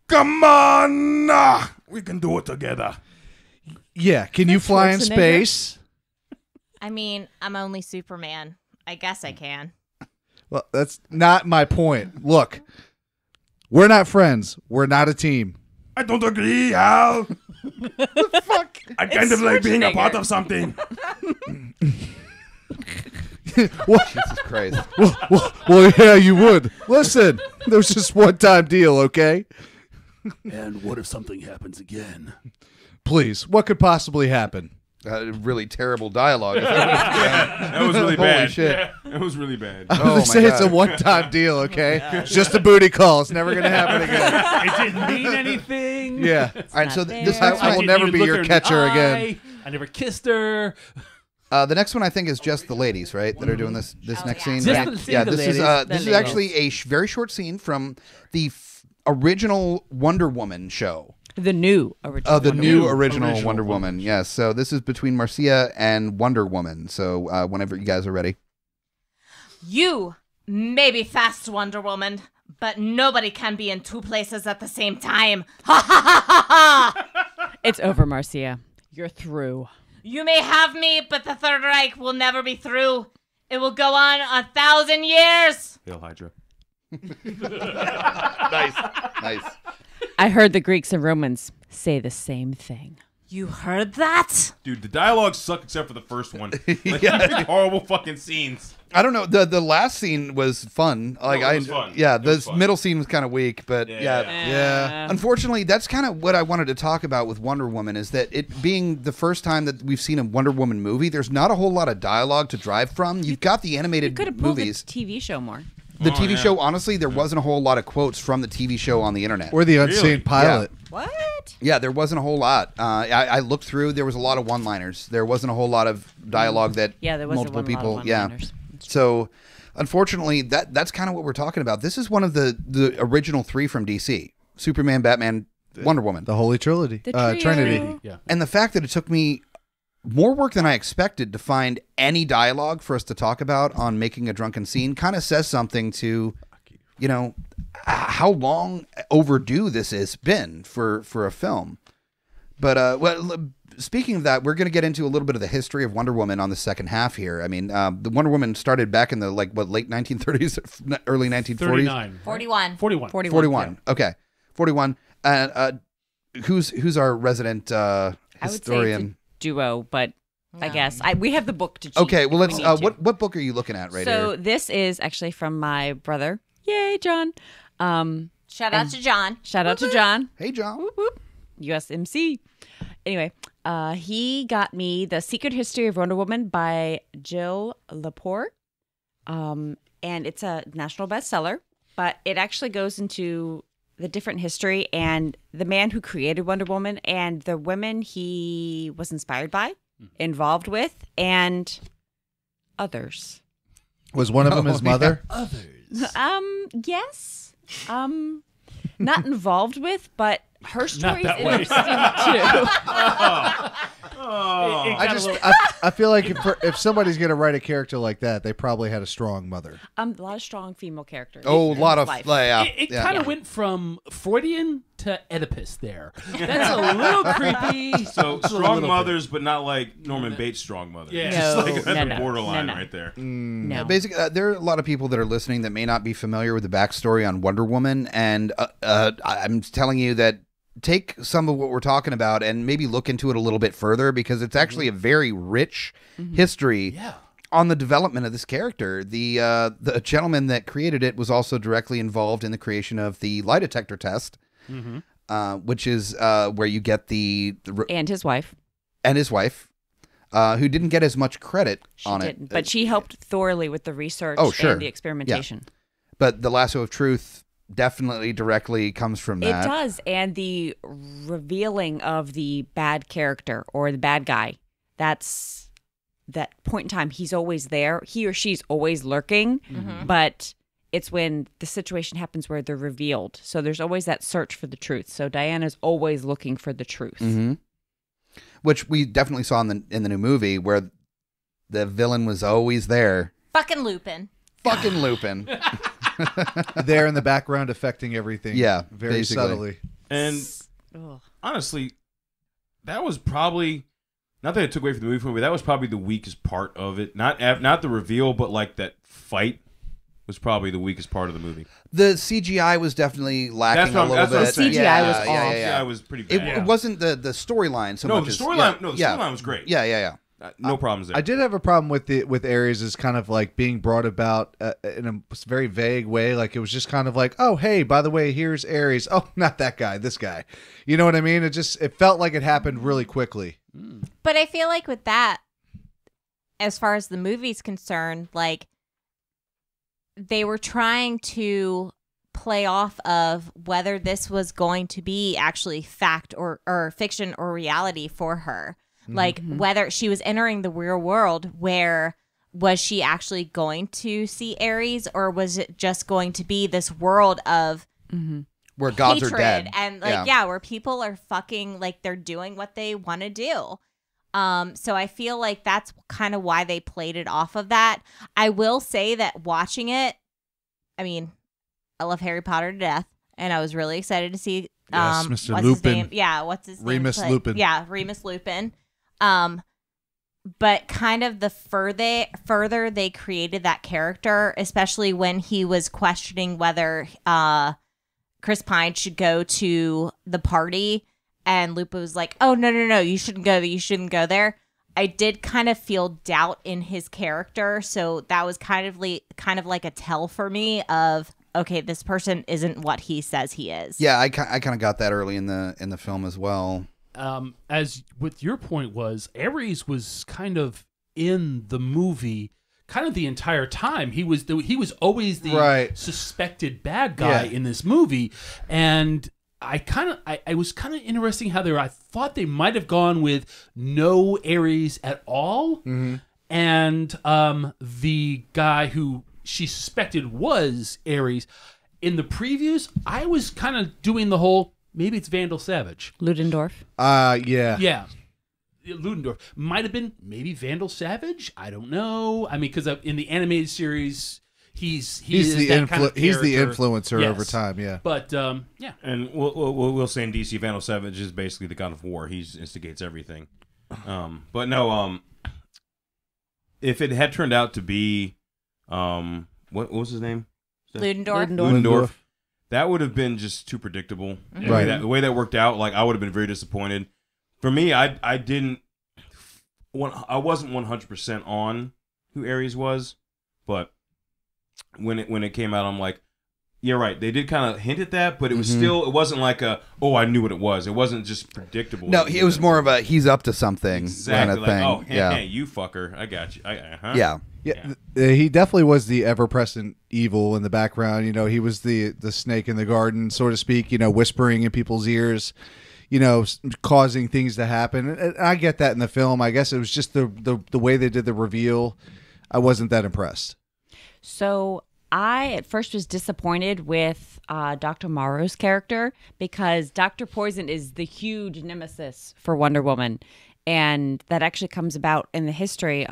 come on, we can do it together. Yeah. Can you fly in Schwarzenegger? space? I mean, I'm only Superman. I guess I can. Well, that's not my point. Look, we're not friends. We're not a team. I don't agree, Al. Fuck. I kind of like being a part Schwarzenegger. of something. Jesus Christ. Well, yeah, you would. Listen, there was just one-time deal, okay? And what if something happens again? Please, what could possibly happen? Really terrible dialogue. That was really Holy bad. shit. That was really bad. I was Oh, gonna my say it's a God. one-time deal, okay? It's just a booty call. It's never gonna happen again. It didn't mean anything. Yeah. All right, so not this fair. next I will one, never didn't be even your look her in the catcher again. eye. I never kissed her. the next one I think is just the ladies, right? That are doing this next scene. Just right? the Yeah, ladies. this is The this is ladies. actually a very short scene from the original Wonder Woman show. The new original. The Wonder new Woman. original Wonder Woman. Yes. So this is between Marcia and Wonder Woman. So whenever you guys are ready. You may be fast, Wonder Woman, but nobody can be in two places at the same time. Ha ha ha ha ha! It's over, Marcia. You're through. You may have me, but the Third Reich will never be through. It will go on 1,000 years. Hail Hydra. Nice. I heard the Greeks and Romans say the same thing. You heard that? Dude, the dialogue sucked except for the first one. Like, horrible fucking scenes. I don't know. The last scene was fun. Like it was fun. Yeah, It was the fun. middle scene was kind of weak, but Yeah. Unfortunately, that's kind of what I wanted to talk about with Wonder Woman is that it being the first time that we've seen a Wonder Woman movie, there's not a whole lot of dialogue to drive from. You've got the You animated could have pulled movies. the TV show more. The Oh, TV yeah. show, honestly, there wasn't a whole lot of quotes from the TV show on the internet. Or the unseen Really? pilot. What? Yeah, there wasn't a whole lot. I looked through. There was a lot of one-liners. There wasn't a whole lot of dialogue that Yeah, there was multiple a people. lot of Yeah. one-liners. So, unfortunately, that's kind of what we're talking about. This is one of the original three from DC: Superman, Batman, Wonder Woman. The Holy Trilogy. The trio. Trinity. Yeah. And the fact that it took me more work than I expected to find any dialogue for us to talk about on Making a Drunken Scene kind of says something to, you know, how long overdue this has been for a film. But speaking of that, we're going to get into a little bit of the history of Wonder Woman on the second half here. I mean, the Wonder Woman started back in the late 1930s, early 1940s. 39. 41. 41. 41. Okay, 41. Who's our resident I would say historian? it's a duo, but I guess we have the book to cheat. Okay, well, if let's. we need to. What book are you looking at right So here? this is actually from my brother. Yay, John. Shout out to John. Shout out to John. Hey, John. Whoop, whoop. USMC. Anyway, he got me The Secret History of Wonder Woman by Jill Laporte. And it's a national bestseller, but it actually goes into the different history and the man who created Wonder Woman and the women he was inspired by, involved with, and others. Was one of them his mother? Others. Yes. Not involved with, but her story is that way. interesting too. I feel like if somebody's gonna write a character like that, they probably had a strong mother. A lot of strong female characters. Oh, a lot of life. yeah. It kind of went from Freudian to Oedipus there. That's a little creepy. So Just a strong little mothers, but not like Norman Bates' strong mother. Yeah. Just No, like that's no, a borderline no. right there. No. Basically, there are a lot of people that are listening that may not be familiar with the backstory on Wonder Woman, and I'm telling you that take some of what we're talking about and maybe look into it a little bit further because it's actually a very rich history on the development of this character. The gentleman that created it was also directly involved in the creation of the lie detector test, which is where you get And his wife. Who didn't get as much credit on Didn't, it. but she helped thoroughly with the research sure. and the experimentation. But the lasso of truth definitely directly comes from that. It does. And the revealing of the bad character or the bad guy, that's that point in time. He's always there. He or she's always lurking, but it's when the situation happens where they're revealed. So there's always that search for the truth. So Diana's always looking for the truth. Which we definitely saw in the new movie where the villain was always there. Fucking Lupin. Fucking Lupin. There in the background affecting everything. Yeah, very basically. subtly. And Ugh. honestly, that was probably not that it took away from the movie, but that was probably the weakest part of it. Not the reveal, but like that fight was probably the weakest part of the movie. The CGI was definitely lacking a little that's what I'm bit. saying. CGI was off. CGI was pretty bad. It wasn't the storyline so No, much the as storyline. No, the storyline was great. Yeah. No problems there. I did have a problem with Ares as kind of like being brought about in a very vague way. Like it was just kind of like, oh, hey, by the way, here's Ares. Oh, not that guy, this guy. You know what I mean? It felt like it happened really quickly. But I feel like with that, as far as the movie's concerned, like they were trying to play off of whether this was going to be actually fact or fiction or reality for her. Like whether she was entering the real world, where was she actually going to see Ares, or was it just going to be this world of Where gods hatred are dead. and like where people are fucking like they're doing what they want to do. So I feel like that's kind of why they played it off of that. I will say that watching it, I mean, I love Harry Potter to death, and I was really excited to see Yes, Mr. what's Lupin. his name? Yeah, what's his name? Remus play? Lupin. Yeah, Remus Lupin. But kind of the further they created that character, especially when he was questioning whether Chris Pine should go to the party, and Lupin was like, "Oh no, you shouldn't go. You shouldn't go there." I did kind of feel doubt in his character, so that was kind of like a tell for me of, okay, this person isn't what he says he is. Yeah, I kind of got that early in the film as well. As with your point was, Ares was kind of in the movie kind of the entire time. He was always the suspected bad guy in this movie, and I was kind of interesting how I thought they might have gone with no Ares at all, and the guy who she suspected was Ares. In the previews, I was kind of doing the whole, maybe it's Vandal Savage. Ludendorff. Yeah. Yeah. Ludendorff. Might have been maybe Vandal Savage. I don't know. I mean, because in the animated series, he's the influencer over time. Yeah. But yeah. And we'll say in DC, Vandal Savage is basically the god of war. He instigates everything. But no. If it had turned out to be, what was his name? Ludendorff. That would have been just too predictable. Right. The way that worked out, like I would have been very disappointed. For me, I wasn't 100% on who Ares was, but when it came out, I'm like, You're right. They did kind of hint at that, but it was still. It wasn't like a. Oh, I knew what it was. It wasn't just predictable. No, it was more of a he's up to something kind of thing. Oh, hey, you fucker! I got you. Yeah. He definitely was the ever-present evil in the background. You know, he was the snake in the garden, so to speak. You know, whispering in people's ears. You know, causing things to happen. And I get that in the film. I guess it was just the way they did the reveal. I wasn't that impressed. So I at first was disappointed with Dr. Morrow's character because Dr. Poison is the huge nemesis for Wonder Woman. And that actually comes about in the history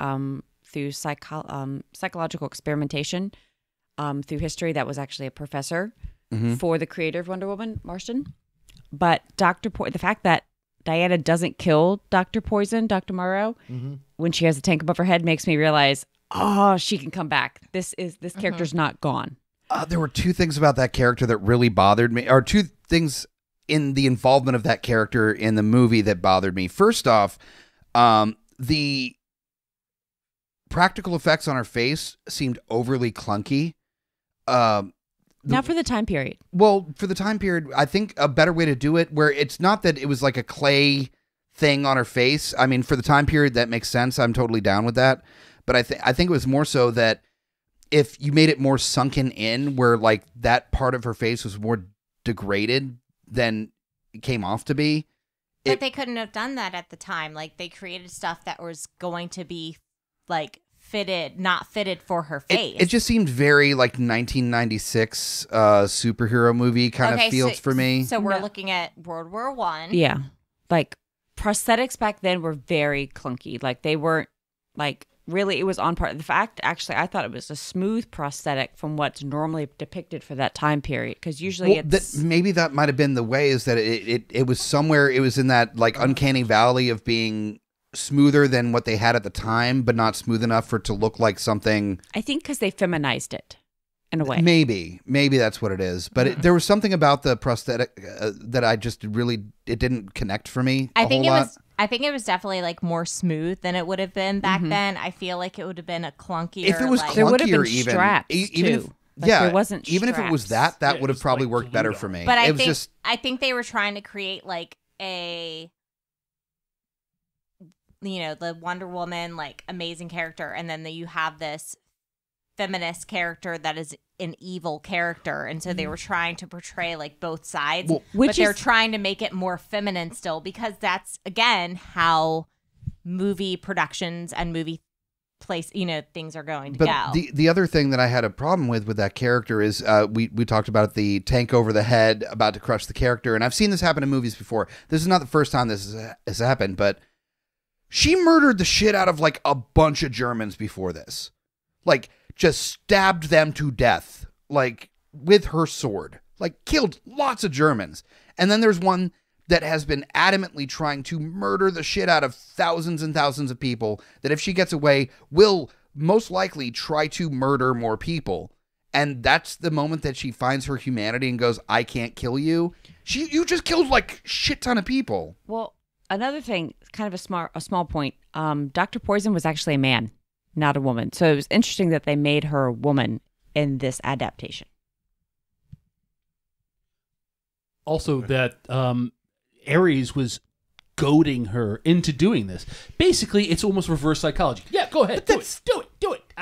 through psychological experimentation through history. That was actually a professor for the creator of Wonder Woman, Marston. But the fact that Diana doesn't kill Dr. Poison, Dr. Morrow, when she has a tank above her head makes me realize, oh, she can come back. This character's not gone. There were two things about that character that really bothered me, or two things in the involvement of that character in the movie that bothered me. First off, the practical effects on her face seemed overly clunky. Not for the time period. Well, for the time period, I think a better way to do it, where it's not that it was like a clay thing on her face. I mean, for the time period, that makes sense. I'm totally down with that. But I think it was more so that if you made it more sunken in, where like that part of her face was more degraded than it came off to be. But they couldn't have done that at the time. Like, they created stuff that was going to be like not fitted for her face. It just seemed very like 1996 superhero movie kind of feels for me. So we're looking at World War I. Yeah. Like, prosthetics back then were very clunky. Like, they weren't, like, really, it was on part. The fact, actually, I thought it was a smooth prosthetic from what's normally depicted for that time period. Because usually maybe that might have been the way, is that it was somewhere, it was in that, like, uncanny valley of being smoother than what they had at the time, but not smooth enough for it to look like something. I think because they feminized it in a way. Maybe that's what it is. But there was something about the prosthetic that I just really, it didn't connect for me. I think it was definitely like more smooth than it would have been back then. I feel like it would have been a clunkier. If it was like, clunkier, there would have been even straps even too. If, there wasn't even if it was that Yeah, would have probably like worked better for me. But I think they were trying to create like a, you know, the Wonder Woman, like, amazing character, and then you have this feminist character that is an evil character, and so they were trying to portray like both sides, but they're trying to make it more feminine still, because that's again how movie productions and movie things are going to go. The other thing that I had a problem with that character is we talked about the tank over the head about to crush the character, and I've seen this happen in movies before. This is not the first time this has happened, but she murdered the shit out of like a bunch of Germans before this. Like, just stabbed them to death, like, with her sword. Like, killed lots of Germans. And then there's one that has been adamantly trying to murder the shit out of thousands and thousands of people, that if she gets away, will most likely try to murder more people. And that's the moment that she finds her humanity and goes, I can't kill you. You just killed, like, shit ton of people. Well, another thing, kind of a small point, Dr. Poison was actually a man, not a woman. So it was interesting that they made her a woman in this adaptation. Also, that Ares was goading her into doing this. Basically, it's almost reverse psychology. Yeah, go ahead. Do it.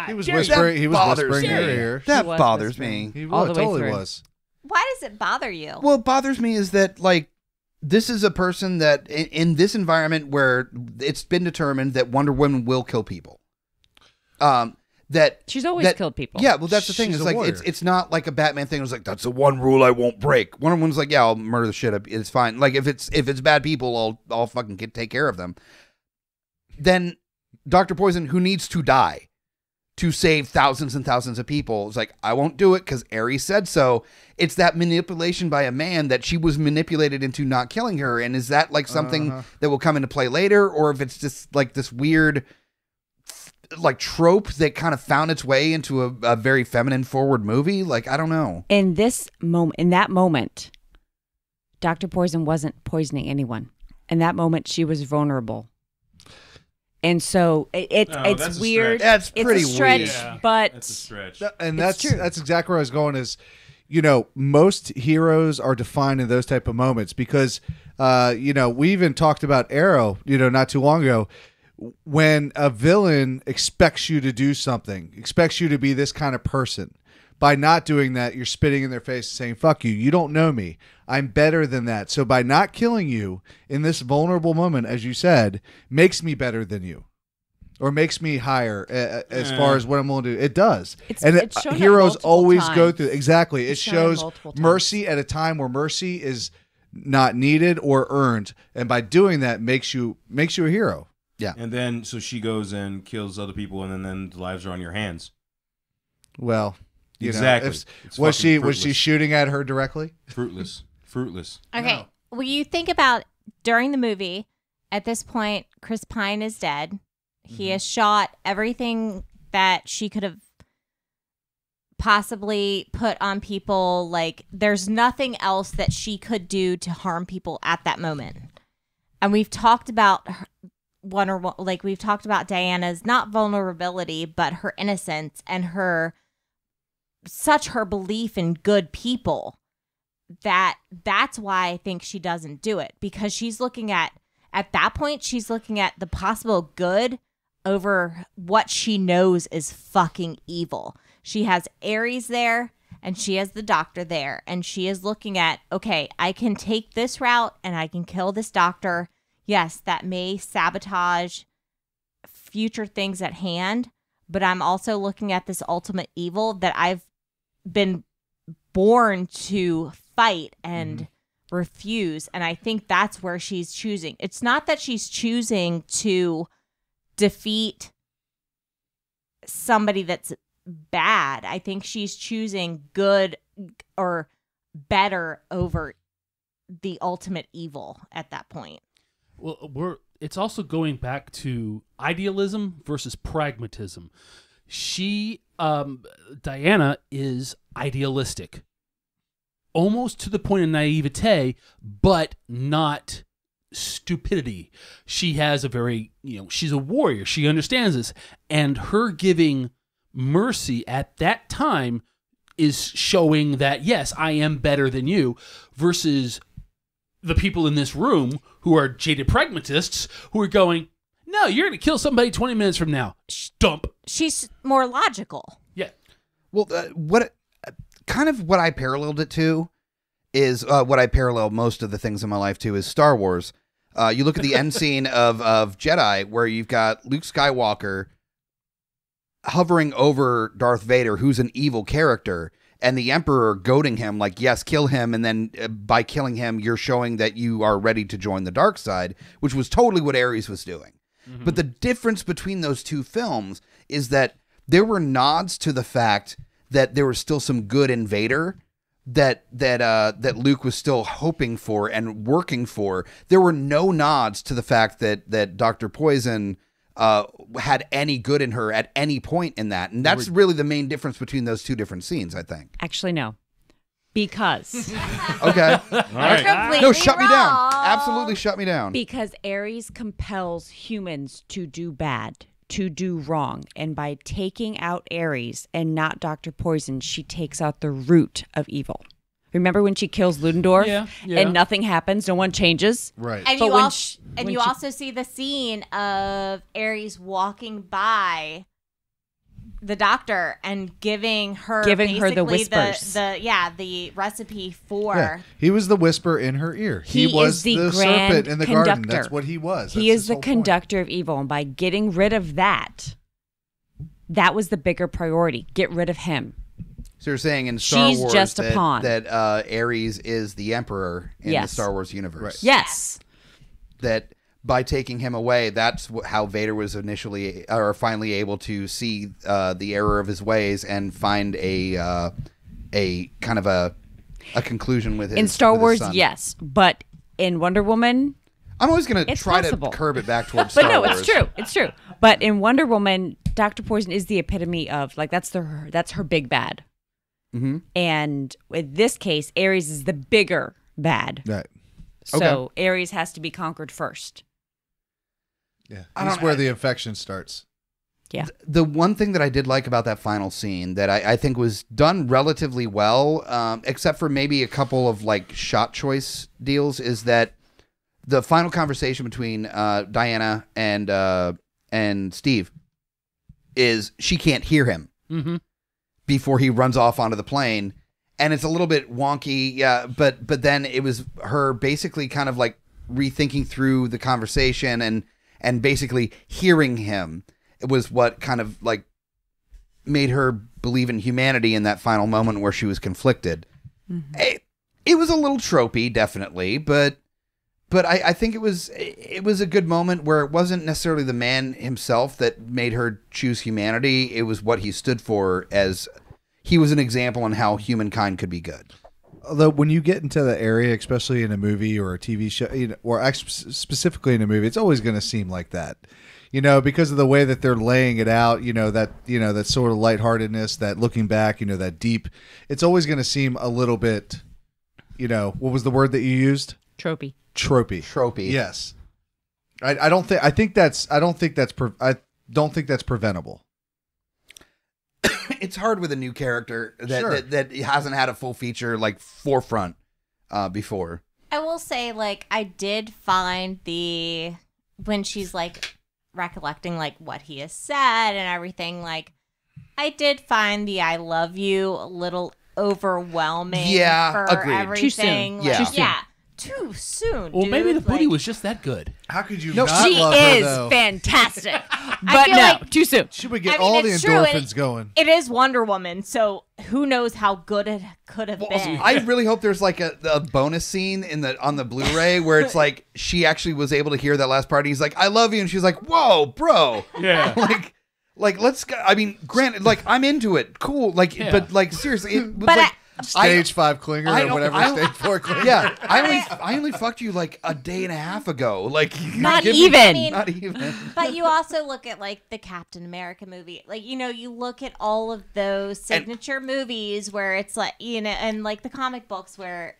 He was whispering. He was whispering in her ear. That bothers me. He All the way totally through. was. Why does it bother you? What bothers me is that, like, this is a person that in this environment where it's been determined that Wonder Woman will kill people. That she's always killed people. Yeah, well, that's the thing. She's It's a like warrior. it's not like a Batman thing. It's like, that's the one rule I won't break. Wonder Woman's like, yeah, I'll murder the shit up. It's fine. Like, if it's bad people, I'll fucking take care of them. Then Dr. Poison, who needs to die to save thousands and thousands of people, is like, I won't do it because Ares said so. It's that manipulation by a man that she was manipulated into not killing her. And is that like something that will come into play later, or if it's just like this weird like trope that kind of found its way into a very feminine forward movie? Like, I don't know. In that moment, Dr. Poison wasn't poisoning anyone. In that moment, she was vulnerable. And so it's weird. That's pretty it's a stretch, weird. but That's a stretch. And It's that's true. exactly where I was going is, most heroes are defined in those type of moments because, we even talked about Arrow, not too long ago. When a villain expects you to do something, expects you to be this kind of person, by not doing that, you're spitting in their face and saying, fuck you. You don't know me. I'm better than that. So by not killing you in this vulnerable moment, as you said, makes me better than you. Or makes me higher as far as what I'm willing to do. It does. It's shown heroes at always times. go through. Exactly. It's It shown shows multiple times. mercy at a time where mercy is not needed or earned. And by doing that, makes you a hero. Yeah. And then, so she goes and kills other people, and then the lives are on your hands. Well, Exactly. Was she fruitless. shooting at her directly? Fruitless. Okay. No. Well, you think about during the movie, at this point, Chris Pine is dead. He has shot everything that she could have possibly put on people. Like, there's nothing else that she could do to harm people at that moment. And we've talked about we've talked about Diana's not vulnerability, but her innocence and her belief in good people. That's why I think she doesn't do it, because she's looking at that point, she's looking at the possible good over what she knows is fucking evil. She has Ares there and she has the doctor there, and she is looking at, okay, I can take this route and I can kill this doctor. Yes, that may sabotage future things at hand, but I'm also looking at this ultimate evil that I've been born to fight and refuse. And I think that's where she's choosing. It's not that she's choosing to defeat somebody that's bad. I think she's choosing good or better over the ultimate evil at that point. Well, it's also going back to idealism versus pragmatism. Diana is idealistic, almost to the point of naivete, but not stupidity. She has a very, she's a warrior. She understands this. And her giving mercy at that time is showing that, yes, I am better than you, versus the people in this room who are jaded pragmatists who are going, no, you're going to kill somebody 20 minutes from now. Stump. She's more logical. Yeah. Well, what I paralleled it to is what I parallel most of the things in my life to is Star Wars. You look at the end scene of Jedi, where you've got Luke Skywalker hovering over Darth Vader, who's an evil character, and the Emperor goading him like, yes, kill him, and then by killing him, you're showing that you are ready to join the dark side, which was totally what Ares was doing. Mm-hmm. But the difference between those two films is that there were nods to the fact that there was still some good in Vader that Luke was still hoping for and working for. There were no nods to the fact that Dr. Poison had any good in her at any point in that. And that's really the main difference between those two different scenes, I think. Actually, no. Because. Okay. All right. No, shut me down. Absolutely shut me down. Because Ares compels humans to do bad, to do wrong. And by taking out Ares and not Dr. Poison, she takes out the root of evil. Remember when she kills Ludendorff and nothing happens, no one changes? Right. And But you also see the scene of Ares walking by the doctor and giving her the whispers. the recipe for. Yeah. He was the whisper in her ear. He was the grand serpent in the conductor. garden. That's what he was. He is the conductor of evil. And by getting rid of that was the bigger priority. Get rid of him. So you're saying in Star She's Wars just a pawn. that Ares is the Emperor in the Star Wars universe. Right. Yes. That by taking him away, that's how Vader was finally able to see the error of his ways and find a kind of a conclusion with his In Star with his Wars, son. yes. But in Wonder Woman, I'm always going to it's try possible. to curb it back towards but Star no, Wars. it's true. It's true. But in Wonder Woman, Dr. Poison is the epitome of, like, that's her big bad. Mm-hmm. And in this case, Ares is the bigger bad. Right. So Ares has to be conquered first. Yeah. That's where the infection starts. Yeah. The one thing that I did like about that final scene that I think was done relatively well, except for maybe a couple of like shot choice deals, is that the final conversation between Diana and Steve is she can't hear him before he runs off onto the plane. And it's a little bit wonky, yeah, but then it was her basically kind of like rethinking through the conversation and basically hearing him. It was what kind of like made her believe in humanity in that final moment where she was conflicted. It was a little tropey, definitely, but I think it was a good moment where it wasn't necessarily the man himself that made her choose humanity. It was what he stood for, as he was an example on how humankind could be good. Although when you get into the area, especially in a movie or a TV show, or specifically in a movie, it's always going to seem like that, because of the way that they're laying it out. That sort of lightheartedness, that looking back, that deep. It's always going to seem a little bit, what was the word that you used? Tropey. Yes. I don't think that's preventable. It's hard with a new character Sure. that hasn't had a full feature like forefront before. I will say, like, I did find when she's like recollecting like what he has said and everything, like I did find the "I love you" a little overwhelming. Yeah, for agreed. everything. Too soon. Yeah. Like, Too soon. yeah, too soon. Well, dude. maybe the booty Like, was just that good. How could you No, not She love her, is though? fantastic. But feel no, like- too soon. She would get I mean, all the it's true, and endorphins going. It is Wonder Woman, so who knows how good it could have been. I really hope there's like a bonus scene on the Blu-ray where it's like she actually was able to hear that last part. And he's like, "I love you," and she's like, "Whoa, bro!" Yeah. like let's go. I mean, granted, like I'm into it, cool. Like, Yeah. but like seriously, it was But like. Stage 5 clinger I or don't- whatever I- stage 4 clinger. Yeah, I only fucked you like a day and a half ago. Like Not give me- even. not even. But you also look at like the Captain America movie. Like, you look at all of those signature movies where it's like, and like the comic books where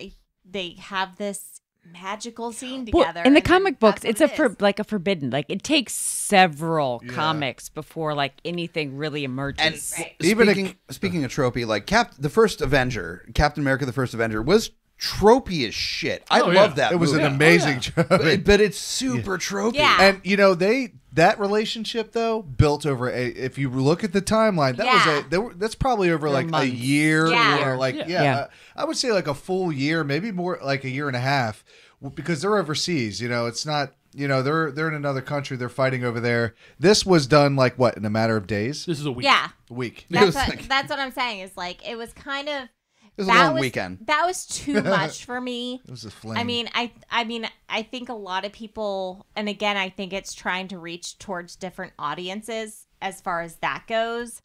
they have this magical scene together. In the and comic books, that's it's what it is. a forbidden. Like it takes several comics before like anything really And emerges. even speaking of tropey, like the first Avenger, Captain America: The First Avenger, was tropey as shit. I Oh, love yeah. that. It was movie. an amazing show. but it's super tropey. Yeah. And that relationship though built over if you look at the timeline, that's probably over like months. a year Yeah. or like Yeah. I would say like a full year, maybe more like a year and a half, because they're overseas. It's not. They're in another country. They're fighting over there. This was done like what, in a matter of days? This is a week. Yeah. A week. That's what I'm saying is like, it was kind of. It was a long weekend. That was too much for me. It was a flame. I mean, I think a lot of people, and again, I think it's trying to reach towards different audiences as far as that goes.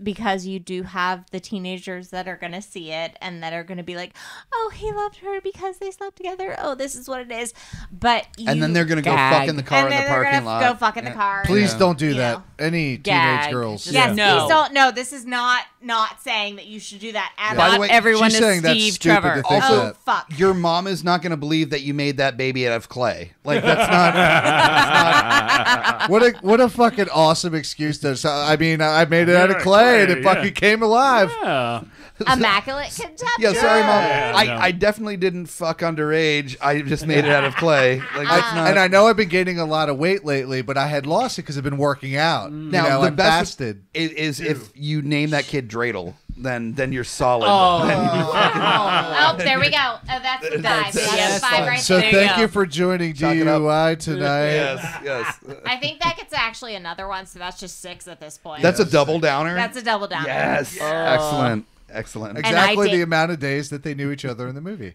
Because you do have the teenagers that are going to see it and that are going to be like, "Oh, he loved her because they slept together. Oh, this is what it is." But And then they're gonna go fuck in the car in the parking lot. Go fuck in the car. Please don't do You that. know. Any Gag. teenage girls. Just- Yes, No. please don't. No, this is not saying that you should do that at By all. the way, Everyone she's is saying that's Steve stupid Trevor. to think Oh, that. fuck. Your mom is not going to believe that you made that baby out of clay. Like that's not. What a fucking awesome excuse to. I mean, I made it out of clay and it fucking came alive. Yeah. Immaculate conception. Yeah, sorry, mom. Yeah, I definitely didn't fuck underage. I just made it out of clay. Like that's not. And I know I've been gaining a lot of weight lately, but I had lost it because I've been working out. Now the I best fasted. is if you name that kid Dreidel, then you're solid. Oh, there we go. That's the dive. That's 5 right So there. thank you for joining Chalk it up. DUI tonight. yes. I think that gets actually another one, so that's just 6 at this point. That's a double downer. That's a double down. Yes. Excellent. And I Exactly did- the amount of days that they knew each other in the movie.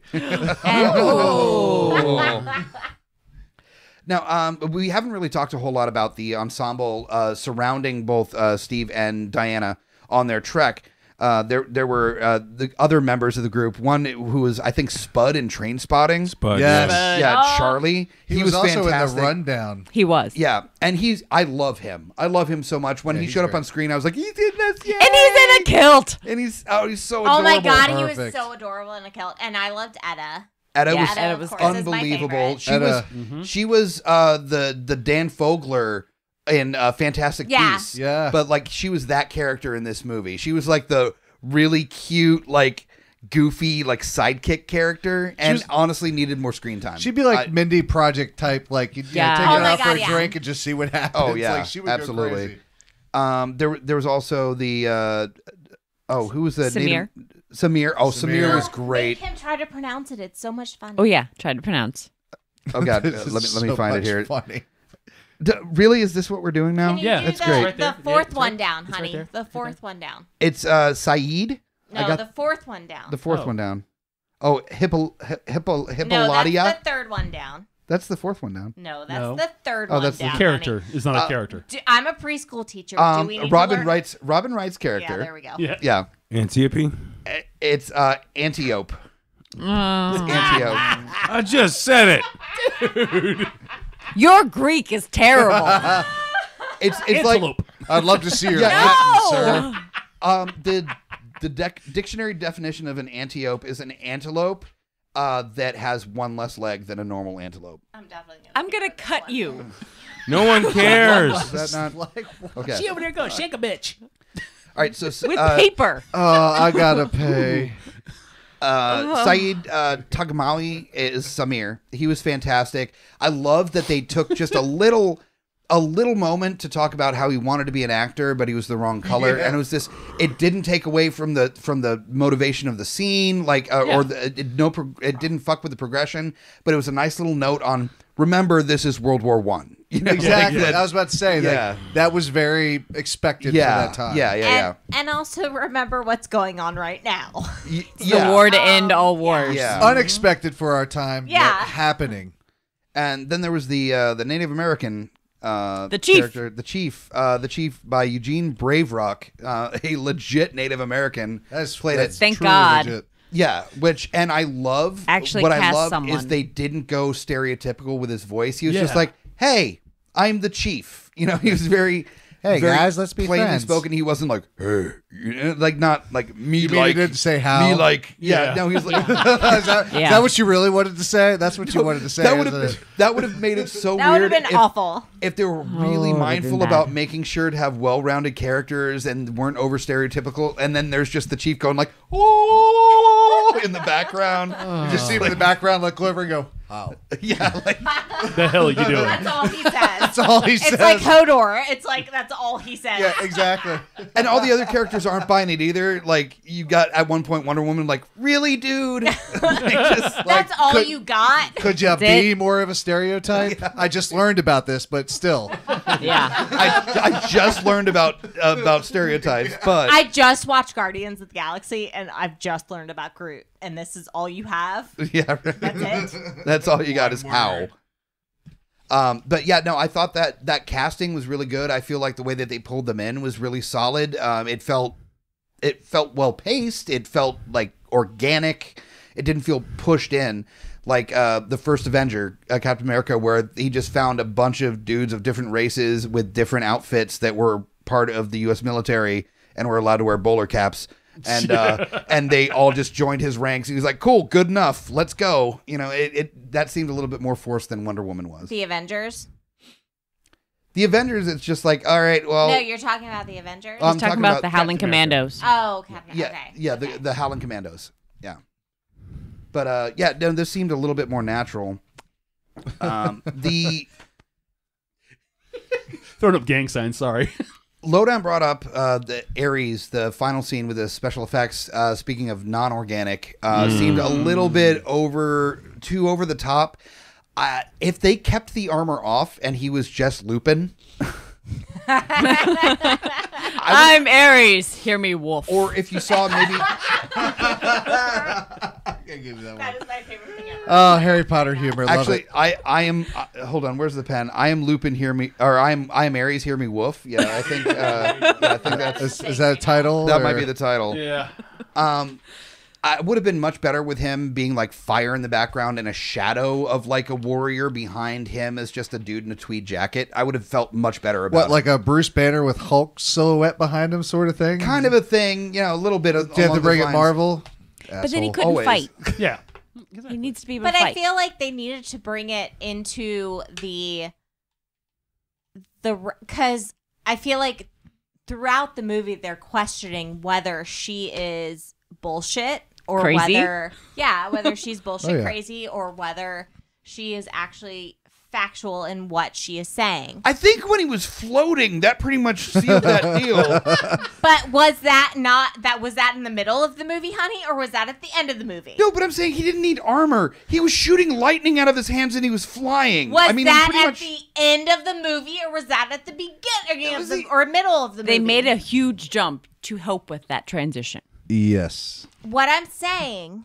Now, we haven't really talked a whole lot about the ensemble surrounding both Steve and Diana on their trek. There were the other members of the group. One who was, I think, Spud in Train Spotting. Spud, Yes. yes. Yeah, Charlie. He was also fantastic. in the rundown. He was. Yeah, and I love him. I love him so much. When he he's showed up great. on screen, I was like, he's in this, yeah. And he's in a kilt. And he's so adorable. Oh my god, he was Perfect. so adorable in a kilt, and I loved Etta. Etta Yeah, was Etta, of was course, is my unbelievable. favorite. She Etta. was she was the Dan Fogler in Fantastic Beasts. Yeah. But like she was that character in this movie. She was like the really cute, like goofy, like sidekick character, and honestly needed more screen time. She'd be like Mindy Project type, like you know, take her out for a drink and just see what happens. Oh yeah, like, she would absolutely. Go crazy. There was also the who was the Samir. Samir. Oh, Samir was great. Make him try to pronounce it. It's so much fun. Oh yeah, try to pronounce. Oh god, This let is me so find it much here. Funny. Really, is this what we're doing now? Can you do that's the, great. The fourth one down, honey. The fourth one down. It's Saeed. No, the fourth one down. The fourth one down. Oh, Hippoladia. No, that's the third one down. That's the fourth one down. No, that's the third one that's down. The character is not a character. I'm a preschool teacher. Do we need Robin to learn? Wright's character. Yeah, there we go. Yeah. Antiope? It's Antiope. It's Antiope. I just said it. Your Greek is terrible. It's like I'd love to see your sir. The dictionary definition of an antiope is an antelope that has one less leg than a normal antelope. I'm gonna cut you. No one cares. Is that not okay? She over there goes, shake a bitch. All right, so With paper. I gotta pay. Saeed Taghmaoui is Samir. He was fantastic. I love that they took just a little moment to talk about how he wanted to be an actor, but he was the wrong color, and it was this. It didn't take away from the motivation of the scene, like it didn't fuck with the progression, but it was a nice little note on. Remember, this is World War I. You know, Exactly. like I was about to say that was very expected for that time. Yeah. And also remember what's going on right now. The war to end all wars. Yeah. Unexpected for our time. Yeah. Yet happening. And then there was the Native American the chief character, the chief by Eugene Braverock, a legit Native American. That's Thank God. Legit. Yeah, and I love Actually what I cast love someone. is they didn't go stereotypical with his voice. He was just Yeah. like, "Hey, I'm the chief." You know, he was very Hey, very guys, let's be plainly friends. spoken. He wasn't like, "Hey," you know, like not like me. You mean like he didn't say how? me like Yeah. No, he was like is that what you really wanted to say? That's what you wanted to say. that would isn't have it? that would have made it so That would weird. have been if- awful. If they were really Oh, mindful that'd been about bad. making sure to have well-rounded characters and weren't over stereotypical, and then there's just the chief going like, "Oh," in the background. You just see him in the background, look over and go, "How?" Yeah, like The hell are you doing? That's all he says. That's all he says. It's like Hodor. It's like that's all he says. Yeah, exactly. and all the other characters aren't buying it either. Like you got at one point Wonder Woman, like, really, dude? That's all could- you got. Could you be more of a stereotype? I just learned about this, but still. Yeah. I just learned about stereotypes, but I just watched Guardians of the Galaxy, and I've just learned about Groot, and this is all you have. yeah, That's it. that's all you got is how. But yeah, no, I thought that casting was really good. I feel like the way that they pulled them in was really solid. It felt well paced. It felt like organic. It didn't feel pushed in like the first Avenger, Captain America, where he just found a bunch of dudes of different races with different outfits that were part of the U.S. military and were allowed to wear bowler caps. And and they all just joined his ranks. He was like, "Cool, good enough, let's go." You know, that seemed a little bit more forced than Wonder Woman was. The Avengers. The Avengers, it's just like, all right, well, No, you're talking about the Avengers. I'm Talking about the Howling Captain America. Commandos. Oh, Captain. Yeah, Okay. yeah, the Howling Commandos. Yeah, but yeah, no, this seemed a little bit more natural. The Throwing up gang signs, sorry. Lowdown brought up the Ares, the final scene with the special effects. Speaking of non-organic, seemed a little bit too over the top. If they kept the armor off and he was just Lupin, I'm Ares. Hear me, Wolf. or if you saw maybe That is my favorite thing ever. Oh, Harry Potter humor. Love actually, it. I am. Hold on, where's the pen? I am Lupin. Hear me, or I am Ares. Hear me, Woof. Yeah, I think. I think that's Is that a title? that or- might be the title. Yeah. I would have been much better with him being like fire in the background and a shadow of like a warrior behind him as just a dude in a tweed jacket. I would have felt much better about What, it. like a Bruce Banner with Hulk silhouette behind him sort of thing? Kind of a thing, you know, a little bit of. Do you have to along bring those it lines. Marvel? But then he Asshole. couldn't Always. fight. Yeah. He needs to be able But to I fight. feel like they needed to bring it into because I feel like throughout the movie they're questioning whether she is bullshit or Crazy? whether she's bullshit yeah. crazy or whether she is actually factual in what she is saying. I think when he was floating, that pretty much sealed that deal. But was that in the middle of the movie, honey, or was that at the end of the movie? No, but I'm saying he didn't need armor. He was shooting lightning out of his hands and he was flying. Was I mean, that pretty at much... the end of the movie, or was that at the beginning of the or middle of the movie? They made a huge jump to help with that transition. Yes. What I'm saying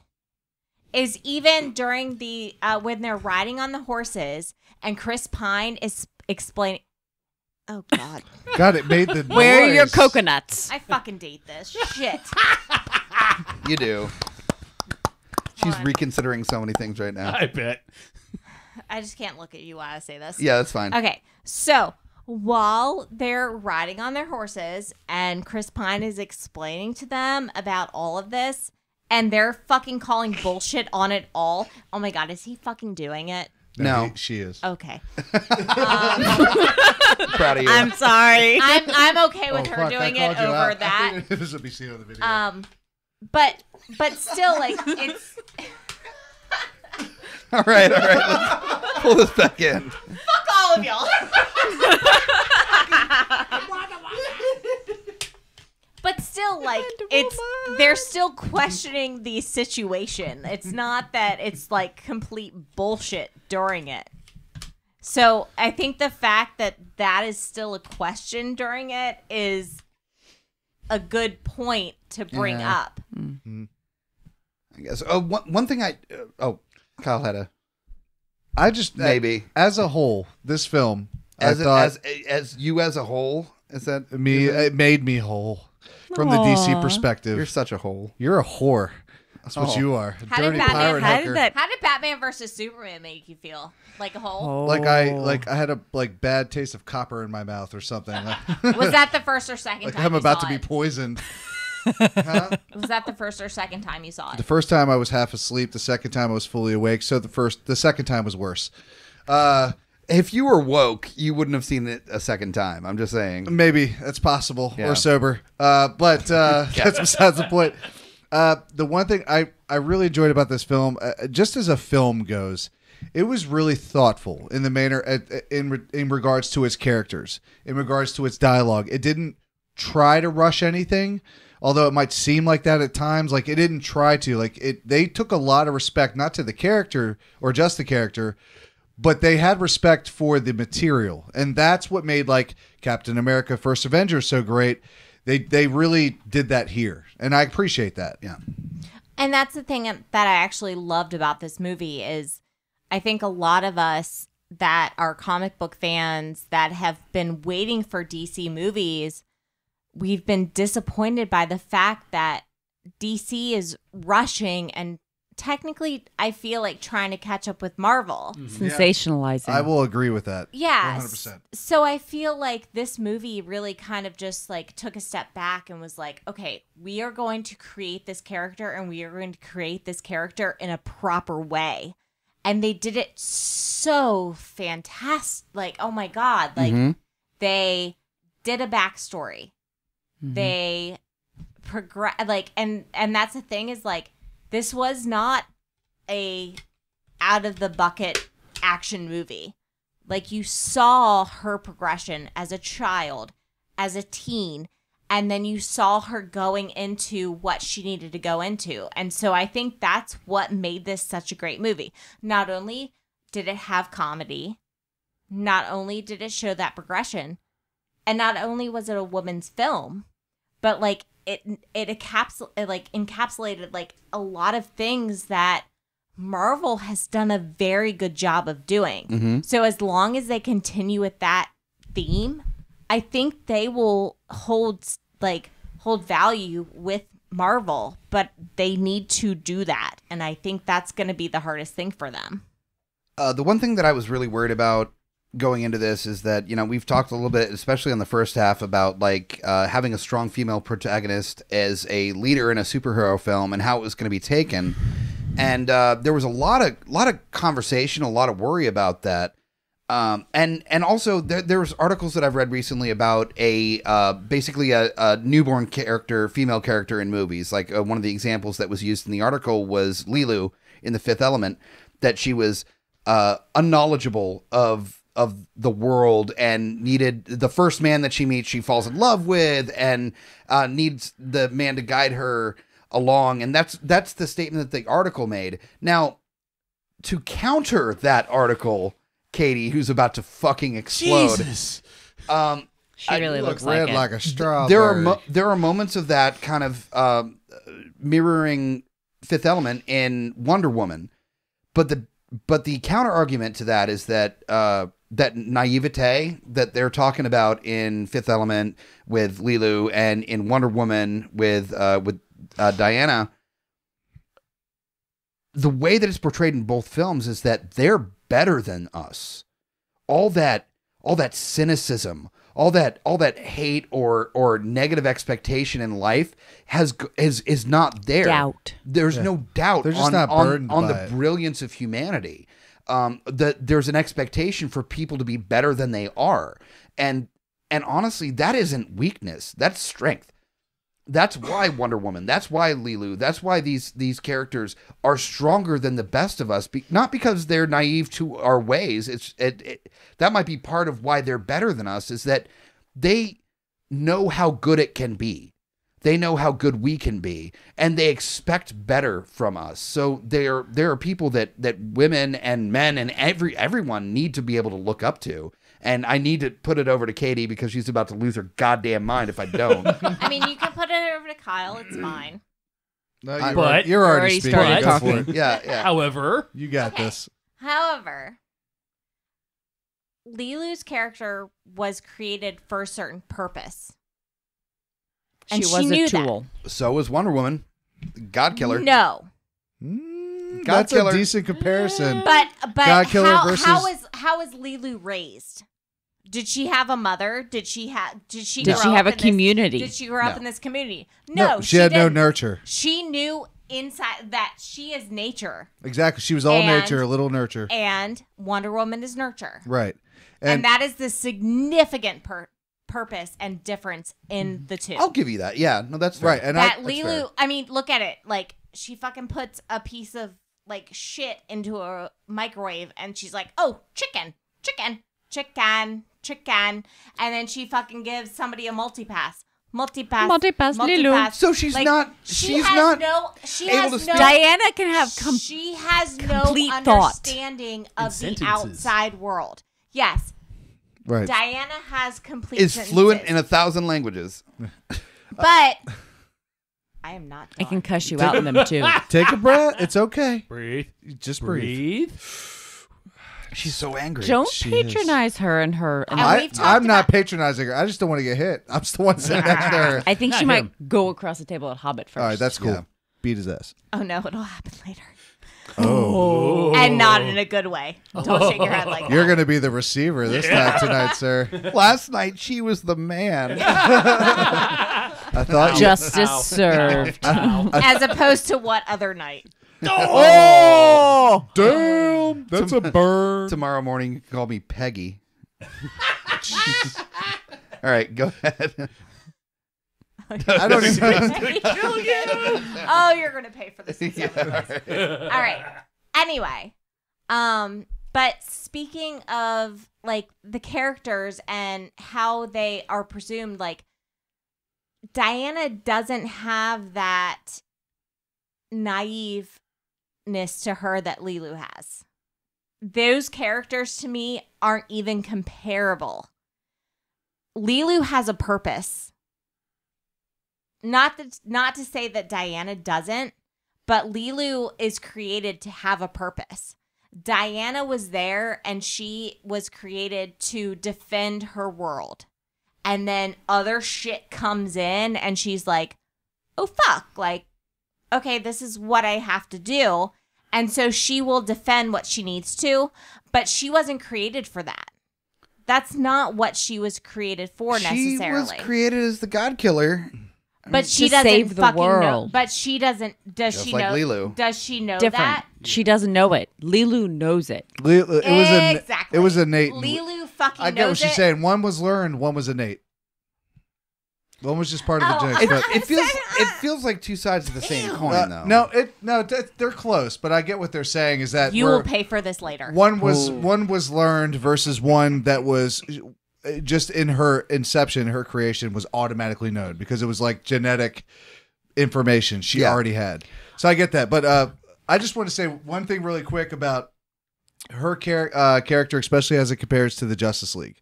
is even during the when they're riding on the horses and Chris Pine is explaining. Oh God! God, it made the Where are your noise. coconuts? I fucking date this shit. You do. She's on. reconsidering so many things right now. I bet. I just can't look at you while I say this. Yeah, that's fine. Okay, so while they're riding on their horses and Chris Pine is explaining to them about all of this and they're fucking calling bullshit on it all. Oh my God, is he fucking doing it? No. She is. Okay. Proud of you. I'm sorry. I'm okay with Oh, her fuck, I doing called it you over out. that. This will be seen on the video. But still, like, it's All right. Let's pull this back in. fuck all of y'all. But still, like, they're still questioning the situation. It's not that it's like complete bullshit during it. So I think the fact that that is still a question during it is a good point to bring up. I guess. Oh, one thing Kyle had a I just maybe as a whole, this film, as I thought as you as a whole. Is that me? It made me whole from the DC perspective. You're such a whole. You're a whore. That's what Oh. you are. How did Dirty Batman- pirate how did hooker. that- How did Batman versus Superman make you feel? Like a whole? Like I had a bad taste of copper in my mouth or something. Was that the first or second Like time I'm you about saw to be it? poisoned. Was that the first or second time you saw The it? first time I was half asleep. The second time I was fully awake. So the second time was worse. If you were woke, you wouldn't have seen it a second time. I'm just saying. Maybe that's possible Yeah. or sober. But that's besides the point. The one thing I really enjoyed about this film, just as a film goes, it was really thoughtful in the manner in regards to its characters, in regards to its dialogue. It didn't try to rush anything, although it might seem like that at times. Like it didn't try to. Like they took a lot of respect, not to the character or just the character, but they had respect for the material, and that's what made like Captain America: First Avenger so great. They really did that here, and I appreciate that. Yeah. And that's the thing that I actually loved about this movie is I think a lot of us that are comic book fans that have been waiting for DC movies, we've been disappointed by the fact that DC is rushing and technically I feel like trying to catch up with Marvel. Sensationalizing. I will agree with that. Yeah. 100%. So I feel like this movie really kind of just like took a step back and was like, okay, we are going to create this character and we are going to create this character in a proper way. And they did it so fantastic. Like, oh my God. Like they did a backstory. They progress like and that's the thing is like this was not a out of the bucket action movie. Like you saw her progression as a child, as a teen, and then you saw her going into what she needed to go into. And so I think that's what made this such a great movie. Not only did it have comedy, not only did it show that progression, and not only was it a woman's film, but like it encapsulated like a lot of things that Marvel has done a very good job of doing. So as long as they continue with that theme, I think they will hold value with Marvel, but they need to do that. And I think that's going to be the hardest thing for them. The one thing that I was really worried about going into this is that, you know, we've talked a little bit, especially on the first half, about like having a strong female protagonist as a leader in a superhero film and how it was going to be taken. And there was a lot of conversation, a lot of worry about that. And also there's articles that I've read recently about basically a newborn character, female character in movies. Like one of the examples that was used in the article was Lilu in The Fifth Element, that she was unknowledgeable of the world and needed the first man that she meets, she falls in love with, and needs the man to guide her along. And that's the statement that the article made. Now, to counter that article, Katie, who's about to fucking explode. Jesus. She really looks like red it. like a strawberry. There are moments of that kind of mirroring Fifth Element in Wonder Woman, but the counter argument to that is that that naivete that they're talking about in Fifth Element with Lilu and in Wonder Woman with Diana. The way that it's portrayed in both films is that they're better than us. All that cynicism, all that hate or negative expectation in life is not there. Doubt. There's no doubt. They're just not burdened on by the it. brilliance of humanity. There's an expectation for people to be better than they are, and honestly, that isn't weakness. That's strength. That's why Wonder Woman, that's why Lilu, that's why these characters are stronger than the best of us. Not because they're naive to our ways. That might be part of why they're better than us, is that they know how good it can be. They know how good we can be, and they expect better from us. So there are people that women and men and everyone need to be able to look up to. And I need to put it over to Katie because she's about to lose her goddamn mind if I don't. I mean, you can put it over to Kyle. It's fine. No, But- you're already already speaking. started Go for talking. it. Yeah. However, You got Okay. this. However, Lilu's character was created for a certain purpose. And She she was knew a tool. So was Wonder Woman, God Killer. No. God That's killer. a decent comparison. But God Killer how versus- how is Lilu raised? Did she have a mother? Did she Did grow she have up a in this- community? Did she grow up No. in this community? No, she had no didn't. nurture. She knew inside that she is nature, Exactly. She was all And- nature, a little nurture. and Wonder Woman is nurture, Right. and that is the significant purpose and difference in the two. I'll give you that. Yeah, no, that's fair. Right. And That that's fair. Lilu, I mean, look at it. Like, she fucking puts a piece of like shit into a microwave, and she's like, "Oh, chicken, and then she fucking gives somebody a multipass, Lilu. So she's Like, not. She She's has not no. She able has to no. speak- Diana can have She has no complete thought. understanding of the sentences. outside world. Yes, right. Diana has complete. is fluent sentences, in 1,000 languages. but I am not. I can done. cuss you out in them too. Take a breath. It's okay. breathe. Just breathe. She's so angry. Don't She patronize her and her. And we've talked I'm not about- patronizing her. I just don't want to get hit. I'm just the one sitting next to her. I think she Not might him. go across the table at Hobbit first. All right, that's cool. Yeah. Beat his ass. Oh no, it'll happen later. Oh. And not in a good way. Don't shake your head like that. You're going to be the receiver this time tonight, sir. Last night she was the man. I thought Justice Ow. served. As opposed to what other night? Oh, damn. That's a burn. Tomorrow morning, you can call me Peggy. All right, go ahead. I don't even. Oh, you're gonna pay for this. All right. Anyway, but speaking of like the characters and how they are presumed, like Diana doesn't have that naiveness to her that Lilu has. Those characters to me aren't even comparable. Lilu has a purpose. Not to say that Diana doesn't, but Lilu is created to have a purpose. Diana was there and she was created to defend her world. And then other shit comes in and she's like, oh fuck, like, okay, this is what I have to do. And so she will defend what she needs to, but she wasn't created for that. That's not what she was created for necessarily. She was created as the God Killer. But she to doesn't save the fucking know. world. But she doesn't. Does Just she like know? Lilu. Does she know Different. that? She doesn't know it. Lilu knows it. Exactly. It was innate. Lilu fucking I get what knows she's it. saying. One was learned, one was innate. One was just part of the Oh, genetics. It feels like two sides of the same coin, though. They're close, but I get what they're saying is that You will pay for this later. one was learned versus one that was just in her inception, her creation was automatically known because it was like genetic information she already had. So I get that, but I just want to say one thing really quick about her character, especially as it compares to the Justice League.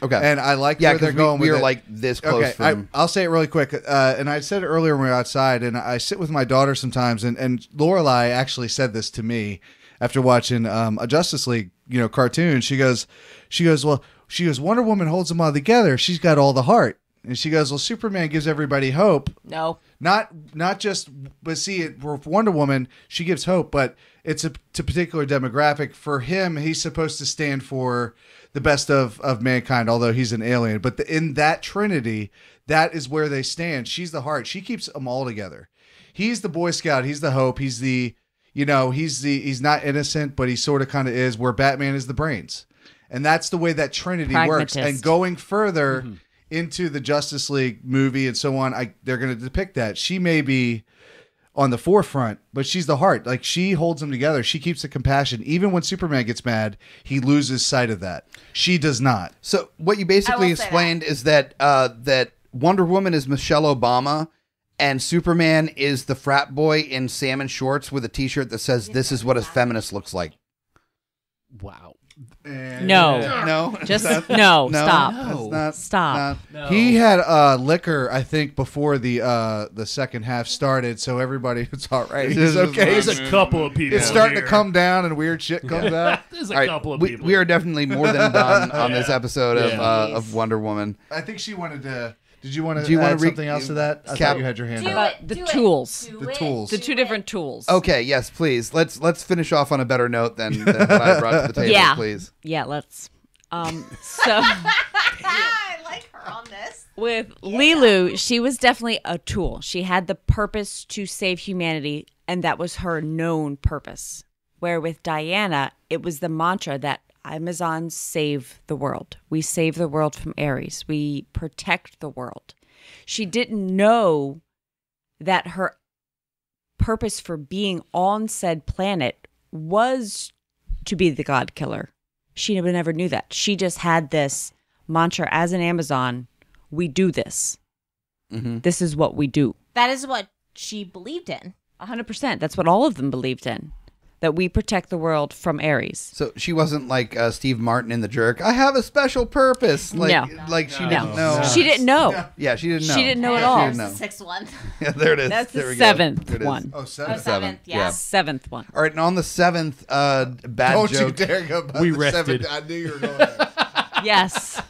Okay. And I like where they're going with we are it. like this close from... I'll say it really quick. And I said it earlier when we were outside, and I sit with my daughter sometimes, and Lorelai actually said this to me after watching a Justice League, cartoon. She goes, Wonder Woman holds them all together. She's got all the heart. And she goes, well, Superman gives everybody hope. No. Not just, but see, for Wonder Woman, she gives hope, but it's to a particular demographic. For him, he's supposed to stand for the best of mankind, although he's an alien. But in that trinity, that is where they stand. She's the heart. She keeps them all together. He's the Boy Scout. He's the hope. He's he's not innocent, but he sort of kind of is, where Batman is the brains. And that's the way that trinity works. And going further into the Justice League movie and so on, they're going to depict that. She may be on the forefront, but she's the heart. Like, she holds them together. She keeps the compassion. Even when Superman gets mad, he loses sight of that. She does not. So what you basically explained is that that Wonder Woman is Michelle Obama and Superman is the frat boy in salmon shorts with a t-shirt that says, "This is what a feminist looks like." Wow. No. Just no. Stop. Stop. No. He had liquor, I think, before the second half started, so everybody, it's all right. He's okay. There's a couple of people. It's starting to come down, and weird shit comes out. There's a couple of people. We are definitely more than done on this episode of Wonder Woman. I think she wanted to. Did you want to add something else to that? I thought you had your hand up. The tools. The tools. The two different tools. Okay, yes, please. Let's finish off on a better note than what I brought to the table, please. Yeah, let's. So I like her on this. With Lilu, she was definitely a tool. She had the purpose to save humanity, and that was her known purpose. Where with Diana, it was the mantra that Amazons save the world. We save the world from Ares. We protect the world. She didn't know that her purpose for being on said planet was to be the god killer. She never knew that. She just had this mantra as an Amazon. We do this. Mm-hmm. This is what we do. That is what she believed in. 100%. That's what all of them believed in. That we protect the world from Ares. So she wasn't like Steve Martin in The Jerk. I have a special purpose. She didn't know. She didn't know. Yeah, she didn't know. She didn't know at all. That's the sixth one. Yeah, there it is. That's there the seventh one. Oh, seventh. Yeah. Seventh one. All right, and on the seventh bad Don't joke. Don't you dare go about We the rested. seventh. I knew you were going there. Yes.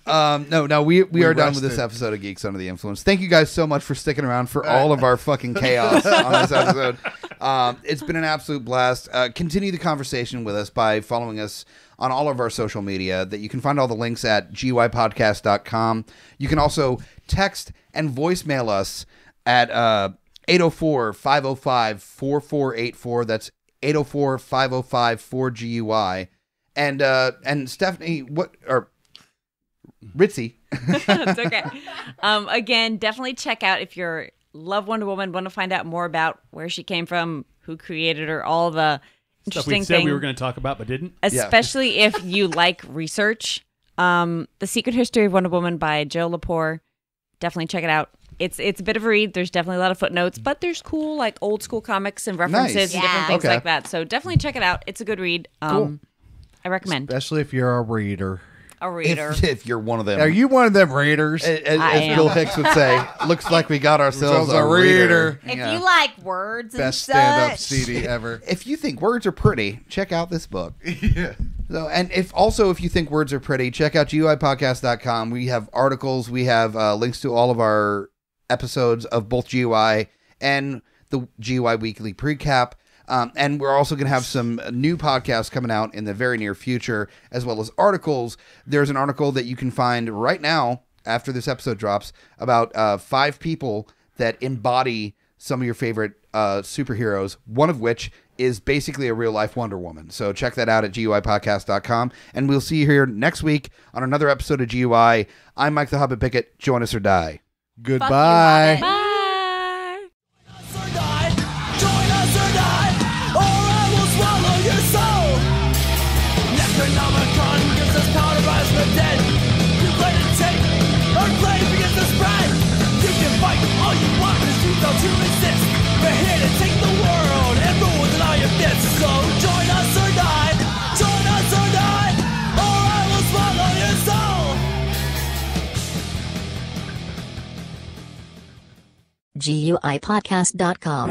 No, we are done with rested. this episode of Geeks Under the Influence. Thank you guys so much for sticking around for all of our fucking chaos on this episode. It's been an absolute blast. Continue the conversation with us by following us on all of our social media. That you can find all the links at gypodcast.com. You can also text and voicemail us at 804-505-4484. That's 804-505-4GUI. And Stephanie, Ritzy. It's okay. Again, definitely check out if you're love Wonder Woman, want to find out more about where she came from, who created her, all the interesting stuff we said things. we were going to talk about, but didn't. Especially if you like research. The Secret History of Wonder Woman by Joe Lepore. Definitely check it out. It's a bit of a read. There's definitely a lot of footnotes, but there's cool like old school comics and references and different things like that. So definitely check it out. It's a good read. Cool. I recommend. Especially if you're a reader. A reader. If you're one of them. Are you one of them readers? As Bill Hicks would say, looks like we got ourselves a reader. If you like words and Best such. stand-up CD ever. If you think words are pretty, check out this book. Yeah. So, and if you think words are pretty, check out GUIpodcast.com. We have articles. We have links to all of our episodes of both GUI and the GUI Weekly Precap. And we're also going to have some new podcasts coming out in the very near future, as well as articles. There's an article that you can find right now after this episode drops about 5 people that embody some of your favorite superheroes, one of which is basically a real-life Wonder Woman. So check that out at GUIpodcast.com, and we'll see you here next week on another episode of GUI. I'm Mike the Hobbit Bickett. Join us or die. Goodbye. Fuck you, Hobbit. Bye. Necronomicon gives us power to rise from the dead. You play to take, our play begins to spread. You can fight all you want, cause you felt to resist. We're here to take the world and rule with all your fists. So join us or die, join us or die, or I will swallow your soul. GUIpodcast.com